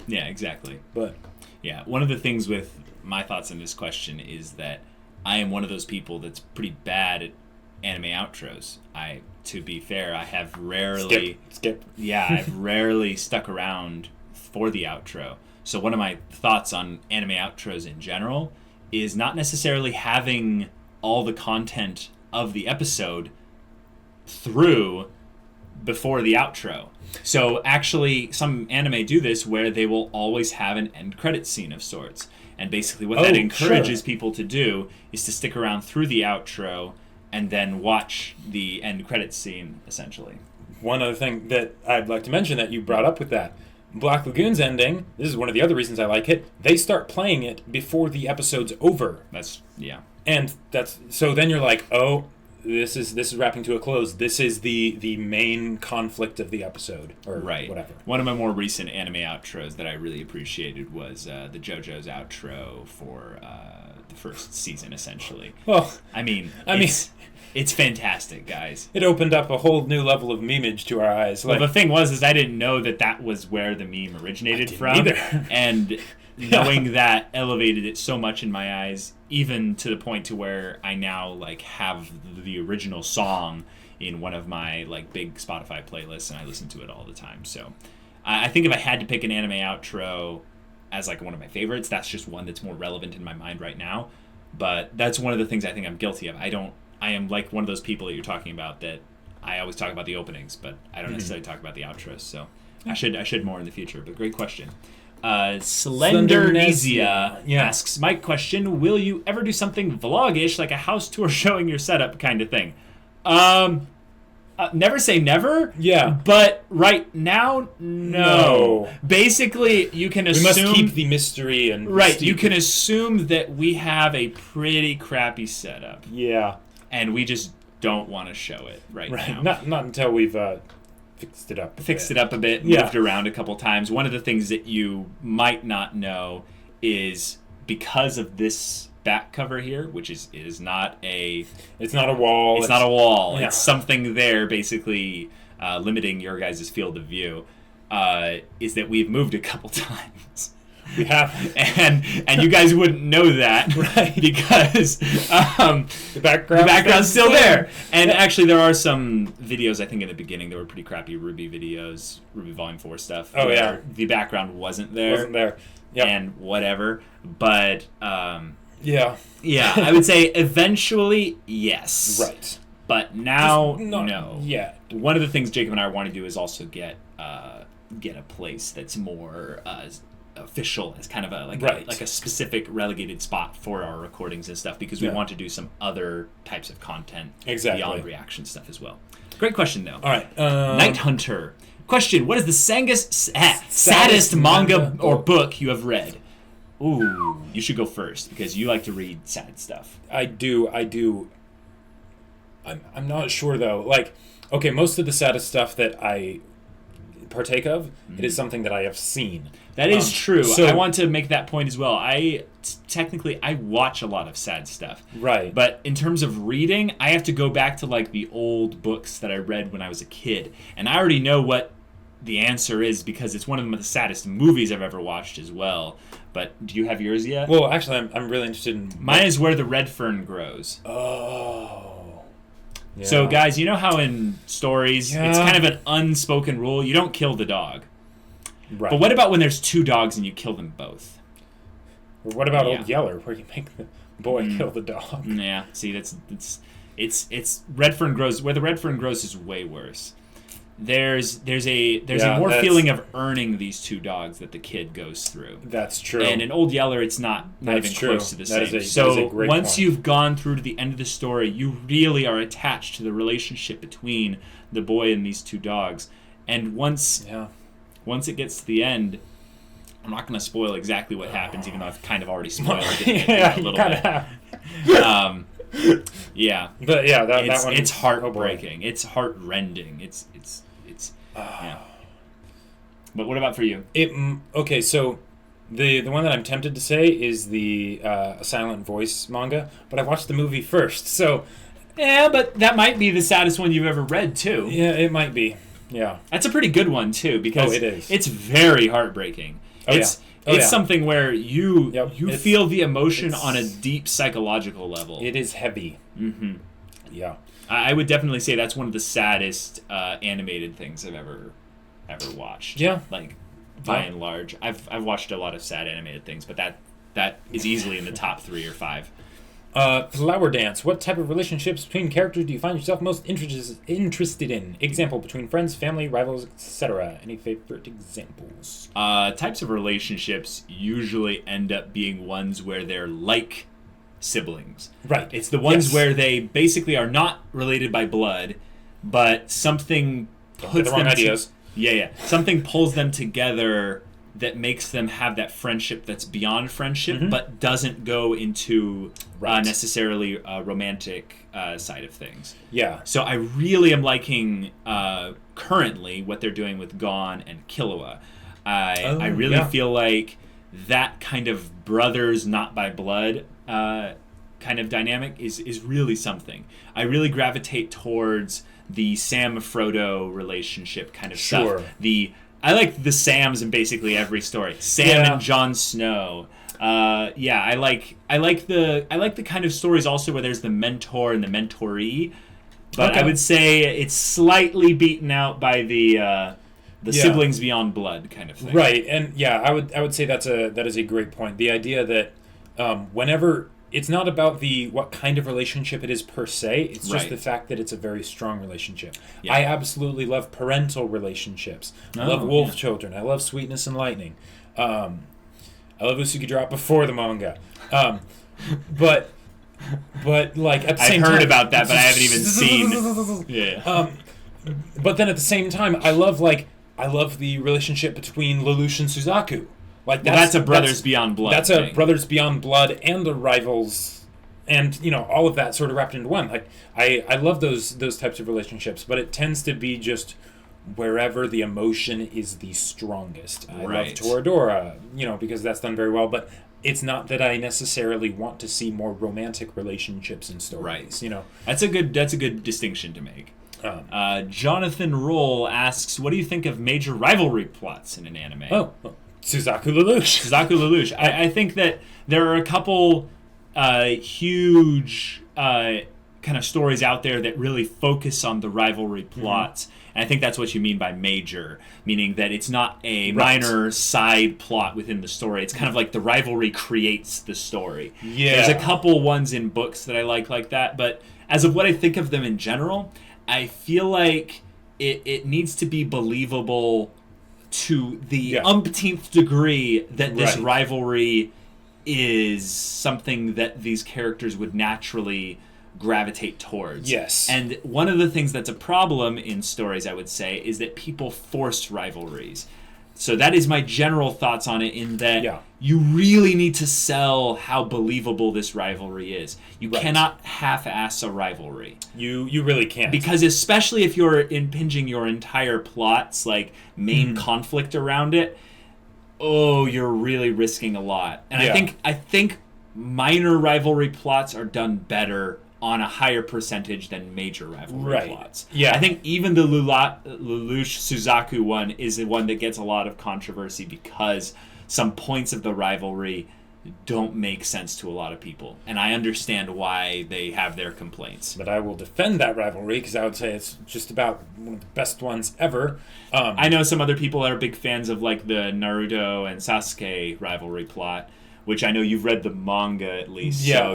[SPEAKER 1] Yeah, exactly.
[SPEAKER 2] But
[SPEAKER 1] yeah, one of the things with my thoughts on this question is that I am one of those people that's pretty bad at anime outros. To be fair, I have rarely
[SPEAKER 2] skip.
[SPEAKER 1] Yeah, I've rarely stuck around for the outro. So one of my thoughts on anime outros in general is not necessarily having all the content of the episode through before the outro. So actually, some anime do this where they will always have an end credit scene of sorts. And basically what that encourages people to do is to stick around through the outro and then watch the end credits scene, essentially.
[SPEAKER 2] One other thing that I'd like to mention that you brought up with that, Black Lagoon's ending, this is one of the other reasons I like it, they start playing it before the episode's over. And so then you're like, oh, this is wrapping to a close. This is the main conflict of the episode, or whatever.
[SPEAKER 1] One of my more recent anime outros that I really appreciated was the JoJo's outro for the first season, essentially.
[SPEAKER 2] Well,
[SPEAKER 1] it's fantastic, guys.
[SPEAKER 2] It opened up a whole new level of memeage to our eyes.
[SPEAKER 1] Well, the thing was I didn't know that was where the meme originated from.
[SPEAKER 2] Either.
[SPEAKER 1] And knowing that elevated it so much in my eyes, even to the point to where I now like have the original song in one of my like big Spotify playlists, and I listen to it all the time. So I think if I had to pick an anime outro as like one of my favorites, that's just one that's more relevant in my mind right now. But that's one of the things I think I'm guilty of. I am like one of those people that you're talking about that I always talk about the openings, but I don't necessarily talk about the outros. So I should more in the future. But great question. Slendernesia asks, Mike, question, will you ever do something vlog-ish, like a house tour showing your setup kind of thing? Never say never.
[SPEAKER 2] Yeah.
[SPEAKER 1] But right now, no. Basically, you can assume...
[SPEAKER 2] We must keep the mystery and...
[SPEAKER 1] Right, you can assume that we have a pretty crappy setup.
[SPEAKER 2] Yeah.
[SPEAKER 1] And we just don't want to show it right now.
[SPEAKER 2] Not until we've fixed it up
[SPEAKER 1] a bit, moved around a couple times. One of the things that you might not know is because of this back cover here, which is not a...
[SPEAKER 2] It's not a wall.
[SPEAKER 1] It's not a wall. Yeah. It's something there basically limiting your guys' field of view, is that we've moved a couple times.
[SPEAKER 2] We have.
[SPEAKER 1] And you guys wouldn't know that,
[SPEAKER 2] right?
[SPEAKER 1] Because
[SPEAKER 2] the background's
[SPEAKER 1] still there. And actually, there are some videos, I think, in the beginning that were pretty crappy Ruby videos, Ruby Volume 4 stuff.
[SPEAKER 2] Oh, yeah.
[SPEAKER 1] The background wasn't there.
[SPEAKER 2] Yep.
[SPEAKER 1] And whatever. But,
[SPEAKER 2] yeah,
[SPEAKER 1] I would say eventually, yes.
[SPEAKER 2] Right.
[SPEAKER 1] But now, no.
[SPEAKER 2] Yeah.
[SPEAKER 1] One of the things Jacob and I want to do is also get a place that's more... official, as kind of a specific relegated spot for our recordings and stuff, because we want to do some other types of content beyond reaction stuff as well. Great question, though.
[SPEAKER 2] All right.
[SPEAKER 1] Night Hunter. Question, what is the saddest manga or book you have read? Ooh, you should go first, because you like to read sad stuff.
[SPEAKER 2] I do. I'm not sure, though. Like, okay, most of the saddest stuff that I partake of, it is something that I have seen.
[SPEAKER 1] That is true. So, I want to make that point as well. Technically, I watch a lot of sad stuff.
[SPEAKER 2] Right.
[SPEAKER 1] But in terms of reading, I have to go back to like the old books that I read when I was a kid. And I already know what the answer is, because it's one of the saddest movies I've ever watched as well. But do you have yours yet?
[SPEAKER 2] Well, actually, I'm really interested in...
[SPEAKER 1] Mine is Where the Red Fern Grows.
[SPEAKER 2] Oh.
[SPEAKER 1] Yeah. So, guys, you know how in stories, it's kind of an unspoken rule, you don't kill the dog. Right. But what about when there's two dogs and you kill them both?
[SPEAKER 2] Or what about Old Yeller, where you make the boy kill the dog?
[SPEAKER 1] Yeah, see, it's Red Fern Grows. Where the Red Fern Grows is way worse. There's a more feeling of earning these two dogs that the kid goes through.
[SPEAKER 2] That's true.
[SPEAKER 1] And in Old Yeller, it's not even close to the same. So once you've gone through to the end of the story, you really are attached to the relationship between the boy and these two dogs. And once it gets to the end, I'm not going to spoil exactly what happens, even though I've kind of already spoiled it a little bit. Yeah. But yeah, that one, it's heartbreaking. It's heartrending. It's yeah. But what about for you?
[SPEAKER 2] Okay, so the one that I'm tempted to say is the Silent Voice manga, but I watched the movie first, so...
[SPEAKER 1] Yeah, but that might be the saddest one you've ever read, too.
[SPEAKER 2] Yeah, it might be. Yeah.
[SPEAKER 1] That's a pretty good one, too, because
[SPEAKER 2] it is.
[SPEAKER 1] It's very heartbreaking. It's something where you feel the emotion on a deep psychological level.
[SPEAKER 2] It is heavy.
[SPEAKER 1] Mm-hmm.
[SPEAKER 2] Yeah.
[SPEAKER 1] I would definitely say that's one of the saddest animated things I've ever watched.
[SPEAKER 2] Yeah.
[SPEAKER 1] Like, by and large. I've watched a lot of sad animated things, but that is easily in the top 3 or 5.
[SPEAKER 2] Flower Dance. What type of relationships between characters do you find yourself most interested in? Example, between friends, family, rivals, etc. Any favorite examples?
[SPEAKER 1] Types of relationships usually end up being ones where they're like siblings.
[SPEAKER 2] Right.
[SPEAKER 1] It's the ones where they basically are not related by blood, but something puts
[SPEAKER 2] the wrong ideas.
[SPEAKER 1] Something pulls them together that makes them have that friendship that's beyond friendship, but doesn't go into necessarily a romantic side of things.
[SPEAKER 2] Yeah.
[SPEAKER 1] So I really am liking currently what they're doing with Gon and Killua. I really feel like that kind of brothers not by blood kind of dynamic is really something. I really gravitate towards the Sam-Frodo relationship kind of stuff. I like the Sams in basically every story. Sam and Jon Snow. I like the kind of stories also where there's the mentor and the mentoree. But I would say it's slightly beaten out by the siblings beyond blood kind of thing.
[SPEAKER 2] Right, and I would say that is a great point. The idea that whenever it's not about what kind of relationship it is per se, it's just the fact that it's a very strong relationship. Yeah. I absolutely love parental relationships. I love wolf children. I love Sweetness and Lightning. I love Usugi Drop before the manga. But like at the same time,
[SPEAKER 1] I've heard about that, but I haven't even seen.
[SPEAKER 2] But then at the same time, I love the relationship between Lelouch and Suzaku. Like
[SPEAKER 1] that's a brothers beyond blood.
[SPEAKER 2] That's a brothers beyond blood and a rivals, and all of that sort of wrapped into one. Like I love those types of relationships, but it tends to be just wherever the emotion is the strongest. I love Toradora, because that's done very well, but it's not that I necessarily want to see more romantic relationships in stories.
[SPEAKER 1] Right. That's a good distinction to make. Jonathan Roll asks, "What do you think of major rivalry plots in an anime?"
[SPEAKER 2] Suzaku Lelouch.
[SPEAKER 1] I think that there are a couple huge kind of stories out there that really focus on the rivalry plots. And I think that's what you mean by major, meaning that it's not a minor side plot within the story. It's kind of like the rivalry creates the story. Yeah. There's a couple ones in books that I like that, but as of what I think of them in general, I feel like it needs to be believable to the umpteenth degree that this rivalry is something that these characters would naturally gravitate towards.
[SPEAKER 2] Yes.
[SPEAKER 1] And one of the things that's a problem in stories, I would say, is that people force rivalries. So that is my general thoughts on it, in that you really need to sell how believable this rivalry is. You cannot half-ass a rivalry.
[SPEAKER 2] You really can't.
[SPEAKER 1] Because especially if you're impinging your entire plot's main conflict around it, you're really risking a lot. And I think minor rivalry plots are done better on a higher percentage than major rivalry plots. Yeah. I think even the Lelouch-Suzaku one is the one that gets a lot of controversy because some points of the rivalry don't make sense to a lot of people. And I understand why they have their complaints.
[SPEAKER 2] But I will defend that rivalry because I would say it's just about one of the best ones ever.
[SPEAKER 1] I know some other people are big fans of the Naruto and Sasuke rivalry plot, which I know you've read the manga at least, so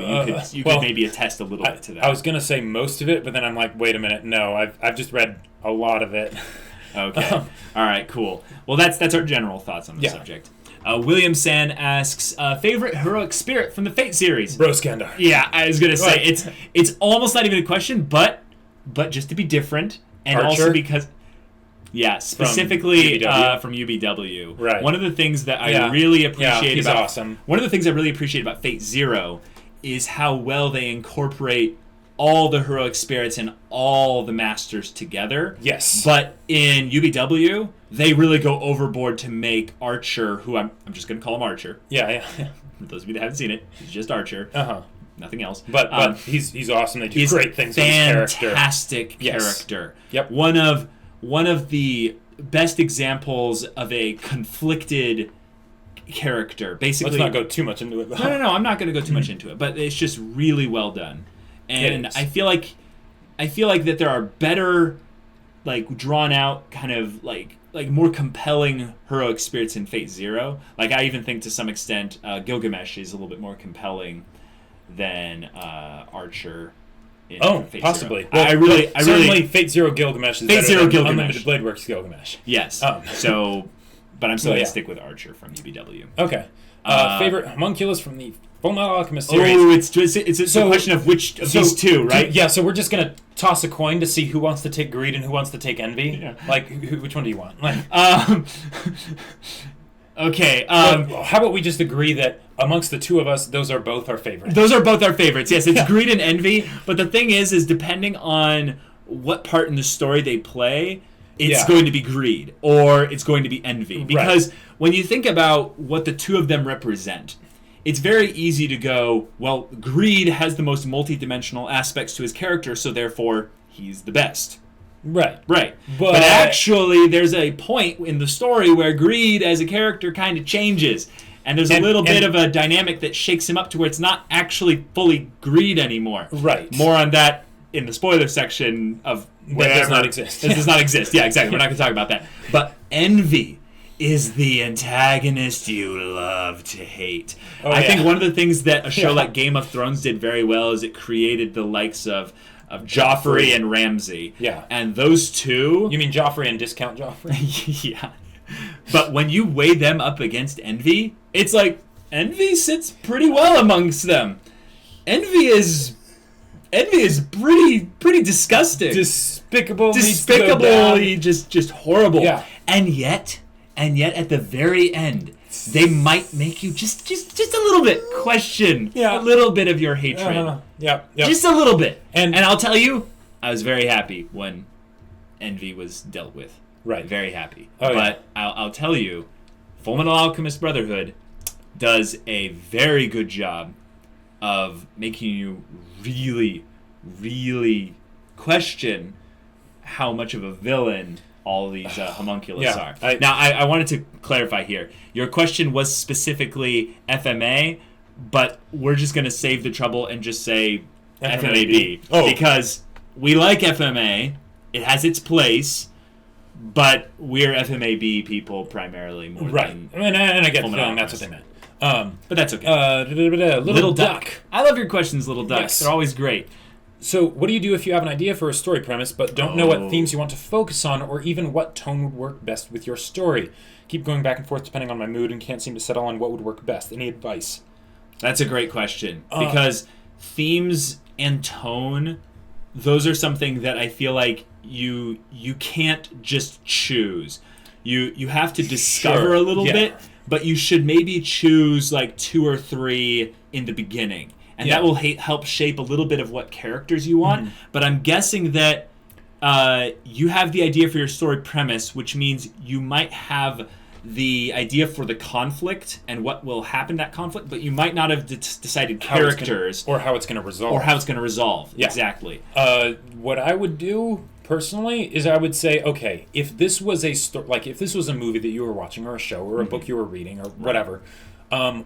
[SPEAKER 1] you could maybe attest a little bit to that.
[SPEAKER 2] I was going to say most of it, but then I'm like, wait a minute, no, I've just read a lot of it.
[SPEAKER 1] Okay. All right, cool. Well, that's our general thoughts on the subject. William San asks, favorite heroic spirit from the Fate series?
[SPEAKER 2] Bro Skandar.
[SPEAKER 1] Yeah, I was going to say, it's almost not even a question, but just to be different, and
[SPEAKER 2] Archer?
[SPEAKER 1] also because... Yeah, specifically from UBW.
[SPEAKER 2] Right.
[SPEAKER 1] One of the things that I really appreciate
[SPEAKER 2] he's awesome.
[SPEAKER 1] One of the things I really appreciate about Fate Zero is how well they incorporate all the heroic spirits and all the masters together.
[SPEAKER 2] Yes.
[SPEAKER 1] But in UBW, they really go overboard to make Archer, who I'm just going to call him Archer.
[SPEAKER 2] Yeah.
[SPEAKER 1] For those of you that haven't seen it, he's just Archer. Nothing else.
[SPEAKER 2] But he's awesome. They do great things with his character.
[SPEAKER 1] Fantastic character.
[SPEAKER 2] Yep.
[SPEAKER 1] One of the best examples of a conflicted character. Basically,
[SPEAKER 2] let's not go too much into it, though.
[SPEAKER 1] No, I'm not going to go too much into it, but it's just really well done. And I feel like that there are better, drawn out, kind of more compelling heroic spirits in Fate Zero. I even think to some extent Gilgamesh is a little bit more compelling than Archer.
[SPEAKER 2] Fate possibly.
[SPEAKER 1] Zero. Well, I
[SPEAKER 2] certainly Fate Zero Gilgamesh is better than Unlimited Blade Works Gilgamesh.
[SPEAKER 1] Yes. But I'm still going to stick with Archer from UBW.
[SPEAKER 2] Okay. Favorite homunculus from the Fullmetal Alchemist series.
[SPEAKER 1] Oh, it's a question of which of these two, right?
[SPEAKER 2] Yeah, so we're just going to toss a coin to see who wants to take greed and who wants to take envy. Yeah. Like, which one do you want? Like,
[SPEAKER 1] okay.
[SPEAKER 2] How about we just agree that amongst the two of us, those are both our favorites?
[SPEAKER 1] Those are both our favorites. Yes, it's greed and envy. But the thing is depending on what part in the story they play, it's going to be greed or it's going to be envy. Because when you think about what the two of them represent, it's very easy to go, well, greed has the most multidimensional aspects to his character, so therefore he's the best.
[SPEAKER 2] Right.
[SPEAKER 1] But actually, there's a point in the story where greed as a character kind of changes. And there's a little bit of a dynamic that shakes him up to where it's not actually fully greed anymore.
[SPEAKER 2] Right.
[SPEAKER 1] More on that in the spoiler section of whatever.
[SPEAKER 2] That does not exist.
[SPEAKER 1] It does not exist. Yeah, exactly. We're not going to talk about that. But envy is the antagonist you love to hate. I think one of the things that a show like Game of Thrones did very well is it created the likes of Joffrey and Ramsay.
[SPEAKER 2] Yeah.
[SPEAKER 1] And those two...
[SPEAKER 2] You mean Joffrey and Discount Joffrey?
[SPEAKER 1] Yeah. But when you weigh them up against envy, it's like, envy sits pretty well amongst them. Envy is pretty disgusting. Despicably just horrible.
[SPEAKER 2] Yeah.
[SPEAKER 1] And yet at the very end, they might make you just a little bit question a little bit of your hatred. Just a little bit. And I'll tell you, I was very happy when envy was dealt with.
[SPEAKER 2] Right.
[SPEAKER 1] Very happy. But I'll tell you, Fullmetal Alchemist Brotherhood does a very good job of making you really, really question how much of a villain all these homunculus are. I wanted to clarify here. Your question was specifically FMA, but we're just going to save the trouble and just say FMAB. Because we like FMA, it has its place, but we're FMAB people primarily more than...
[SPEAKER 2] And I get the feeling that's what they meant.
[SPEAKER 1] But that's okay.
[SPEAKER 2] Little Duck.
[SPEAKER 1] I love your questions, Little Duck.
[SPEAKER 2] Yes.
[SPEAKER 1] They're always great.
[SPEAKER 2] So, what do you do if you have an idea for a story premise, but don't know what themes you want to focus on, or even what tone would work best with your story? Keep going back and forth depending on my mood and can't seem to settle on what would work best. Any advice?
[SPEAKER 1] That's a great question. Because themes and tone, those are something that I feel like you can't just choose. You have to discover a little bit, but you should maybe choose like 2 or 3 in the beginning. And that will help shape a little bit of what characters you want. But I'm guessing that you have the idea for your story premise, which means you might have the idea for the conflict and what will happen in that conflict, but you might not have decided characters.
[SPEAKER 2] Or how it's going to resolve.
[SPEAKER 1] Yeah. Exactly.
[SPEAKER 2] What I would do, personally, is I would say, okay, if this was a if this was a movie that you were watching, or a show, or a book you were reading, or whatever, and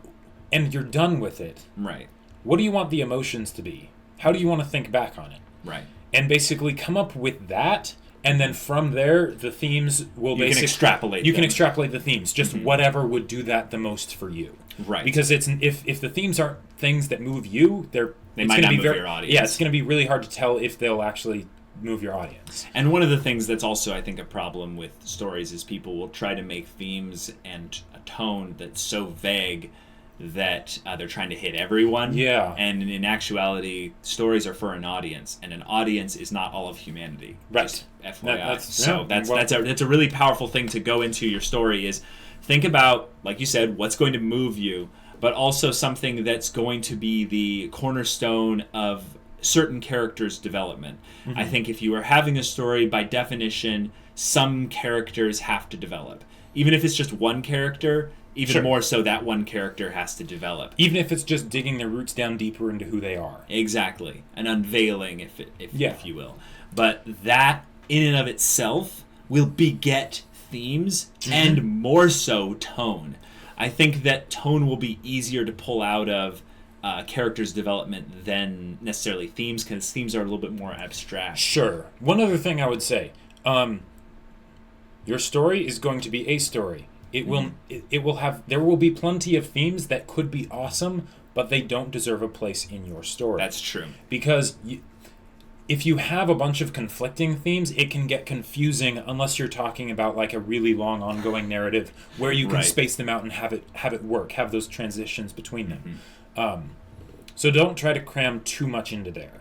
[SPEAKER 2] you're done with it.
[SPEAKER 1] Right.
[SPEAKER 2] What do you want the emotions to be? How do you want to think back on it?
[SPEAKER 1] Right.
[SPEAKER 2] And basically come up with that, and then from there, the themes will
[SPEAKER 1] You can extrapolate
[SPEAKER 2] the themes. Just whatever would do that the most for you.
[SPEAKER 1] Right.
[SPEAKER 2] Because if the themes aren't things that move you,
[SPEAKER 1] they might not move your audience.
[SPEAKER 2] Yeah, it's going to be really hard to tell if they'll actually move your audience.
[SPEAKER 1] And one of the things that's also, I think, a problem with stories is people will try to make themes and a tone that's so vague that they're trying to hit everyone.
[SPEAKER 2] Yeah.
[SPEAKER 1] And in actuality, stories are for an audience, and an audience is not all of humanity.
[SPEAKER 2] Right.
[SPEAKER 1] Just FYI. That's a really powerful thing to go into your story is think about, like you said, what's going to move you, but also something that's going to be the cornerstone of certain characters' development. I think if you are having a story, by definition, some characters have to develop. Even if it's just one character, even more so that one character has to develop.
[SPEAKER 2] Even if it's just digging their roots down deeper into who they are.
[SPEAKER 1] Exactly. An unveiling, if you will. But that, in and of itself, will beget themes and more so tone. I think that tone will be easier to pull out of characters' development than necessarily themes, because themes are a little bit more abstract.
[SPEAKER 2] Sure. One other thing I would say. Your story is going to be a story. It will have. There will be plenty of themes that could be awesome, but they don't deserve a place in your story.
[SPEAKER 1] That's true.
[SPEAKER 2] Because if you have a bunch of conflicting themes, it can get confusing unless you're talking about like a really long ongoing narrative where you can space them out and have it work, have those transitions between them. So don't try to cram too much into there.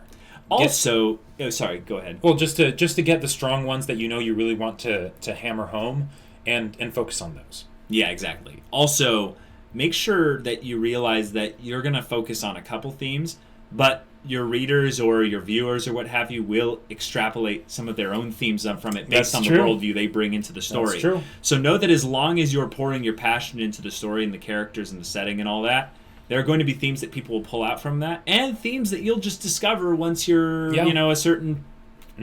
[SPEAKER 1] Also, sorry, go ahead.
[SPEAKER 2] Well, just to get the strong ones that you really want to hammer home and focus on those.
[SPEAKER 1] Yeah, exactly. Also, make sure that you realize that you're going to focus on a couple themes, but your readers or your viewers or what have you will extrapolate some of their own themes from it based on the worldview they bring into the story.
[SPEAKER 2] That's true.
[SPEAKER 1] So know that as long as you're pouring your passion into the story and the characters and the setting and all that, there are going to be themes that people will pull out from that, and themes that you'll just discover once you're, a certain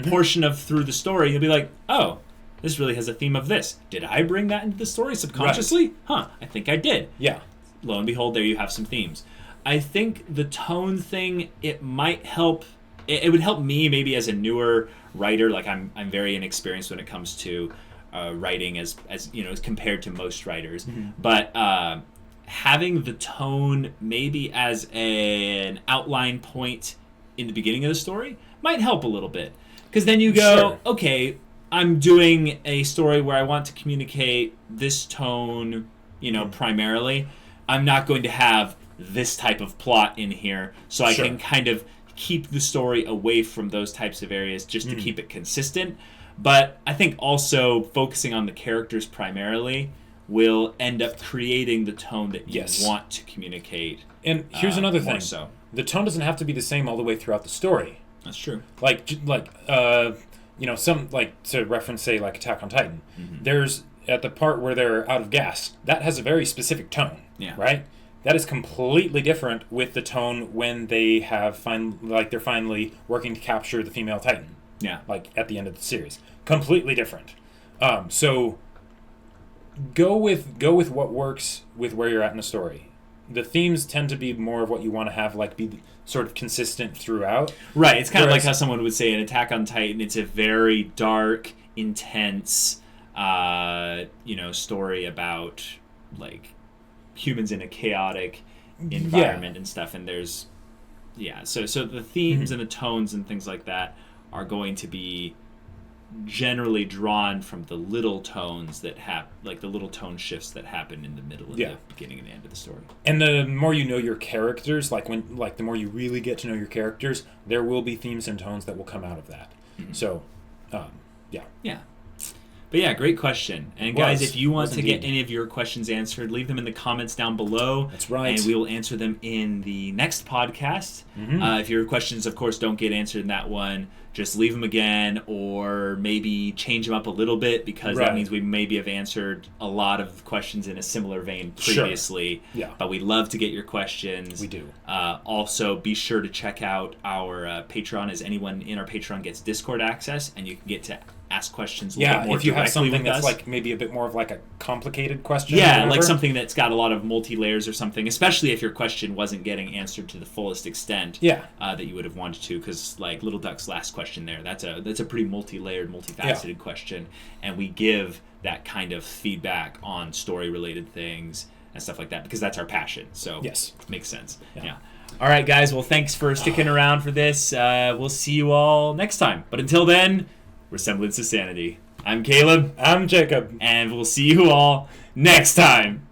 [SPEAKER 1] portion of through the story. You'll be like, oh, this really has a theme of this. Did I bring that into the story subconsciously? Right. Huh, I think I did.
[SPEAKER 2] Yeah.
[SPEAKER 1] Lo and behold, there you have some themes. I think the tone thing, it might help. It would help me maybe as a newer writer. Like I'm very inexperienced when it comes to writing as compared to most writers. Mm-hmm. But having the tone maybe as an outline point in the beginning of the story might help a little bit. Because then you go, okay, I'm doing a story where I want to communicate this tone, primarily. I'm not going to have this type of plot in here, so I can kind of keep the story away from those types of areas just to keep it consistent. But I think also focusing on the characters primarily will end up creating the tone that you want to communicate.
[SPEAKER 2] And here's another thing.
[SPEAKER 1] So.
[SPEAKER 2] The tone doesn't have to be the same all the way throughout the story.
[SPEAKER 1] That's true.
[SPEAKER 2] Some, to reference, say, like Attack on Titan, there's, at the part where they're out of gas, that has a very specific tone, right? That is completely different with the tone when they have they're finally working to capture the female Titan.
[SPEAKER 1] Yeah.
[SPEAKER 2] Like, at the end of the series. Completely different. So go with what works with where you're at in the story. The themes tend to be more of what you want to have, be sort of consistent throughout.
[SPEAKER 1] Right. It's kind of like how someone would say in Attack on Titan, it's a very dark, intense, story about, humans in a chaotic environment and stuff. And there's, so the themes and the tones and things like that are going to be generally drawn from the little tones that the little tone shifts that happen in the middle and the beginning and the end of the story. And
[SPEAKER 2] the more you know your characters, the more you really get to know your characters, there will be themes and tones that will come out of that. Mm-hmm. So,
[SPEAKER 1] yeah. But yeah, great question. And guys, if you want to get any of your questions answered, leave them in the comments down below.
[SPEAKER 2] That's right.
[SPEAKER 1] And we will answer them in the next podcast. Mm-hmm. If your questions, of course, don't get answered in that one, just leave them again, or maybe change them up a little bit, because that means we maybe have answered a lot of questions in a similar vein previously.
[SPEAKER 2] Sure. Yeah.
[SPEAKER 1] But we love to get your questions.
[SPEAKER 2] We do.
[SPEAKER 1] Also, be sure to check out our Patreon, as anyone in our Patreon gets Discord access, and you can get to ask questions a little bit more
[SPEAKER 2] if you have
[SPEAKER 1] directly
[SPEAKER 2] something
[SPEAKER 1] with
[SPEAKER 2] that's
[SPEAKER 1] us.
[SPEAKER 2] Maybe a bit more of a complicated question.
[SPEAKER 1] Yeah, like something that's got a lot of multi-layers or something, especially if your question wasn't getting answered to the fullest extent that you would have wanted to, because Little Duck's last question there, that's a pretty multi-layered, multifaceted question, and we give that kind of feedback on story-related things and stuff like that, because that's our passion, so it makes sense. Yeah. All right, guys, well, thanks for sticking around for this. We'll see you all next time, but until then, we're Semblance of Sanity. I'm Caleb.
[SPEAKER 2] I'm Jacob.
[SPEAKER 1] And we'll see you all next time.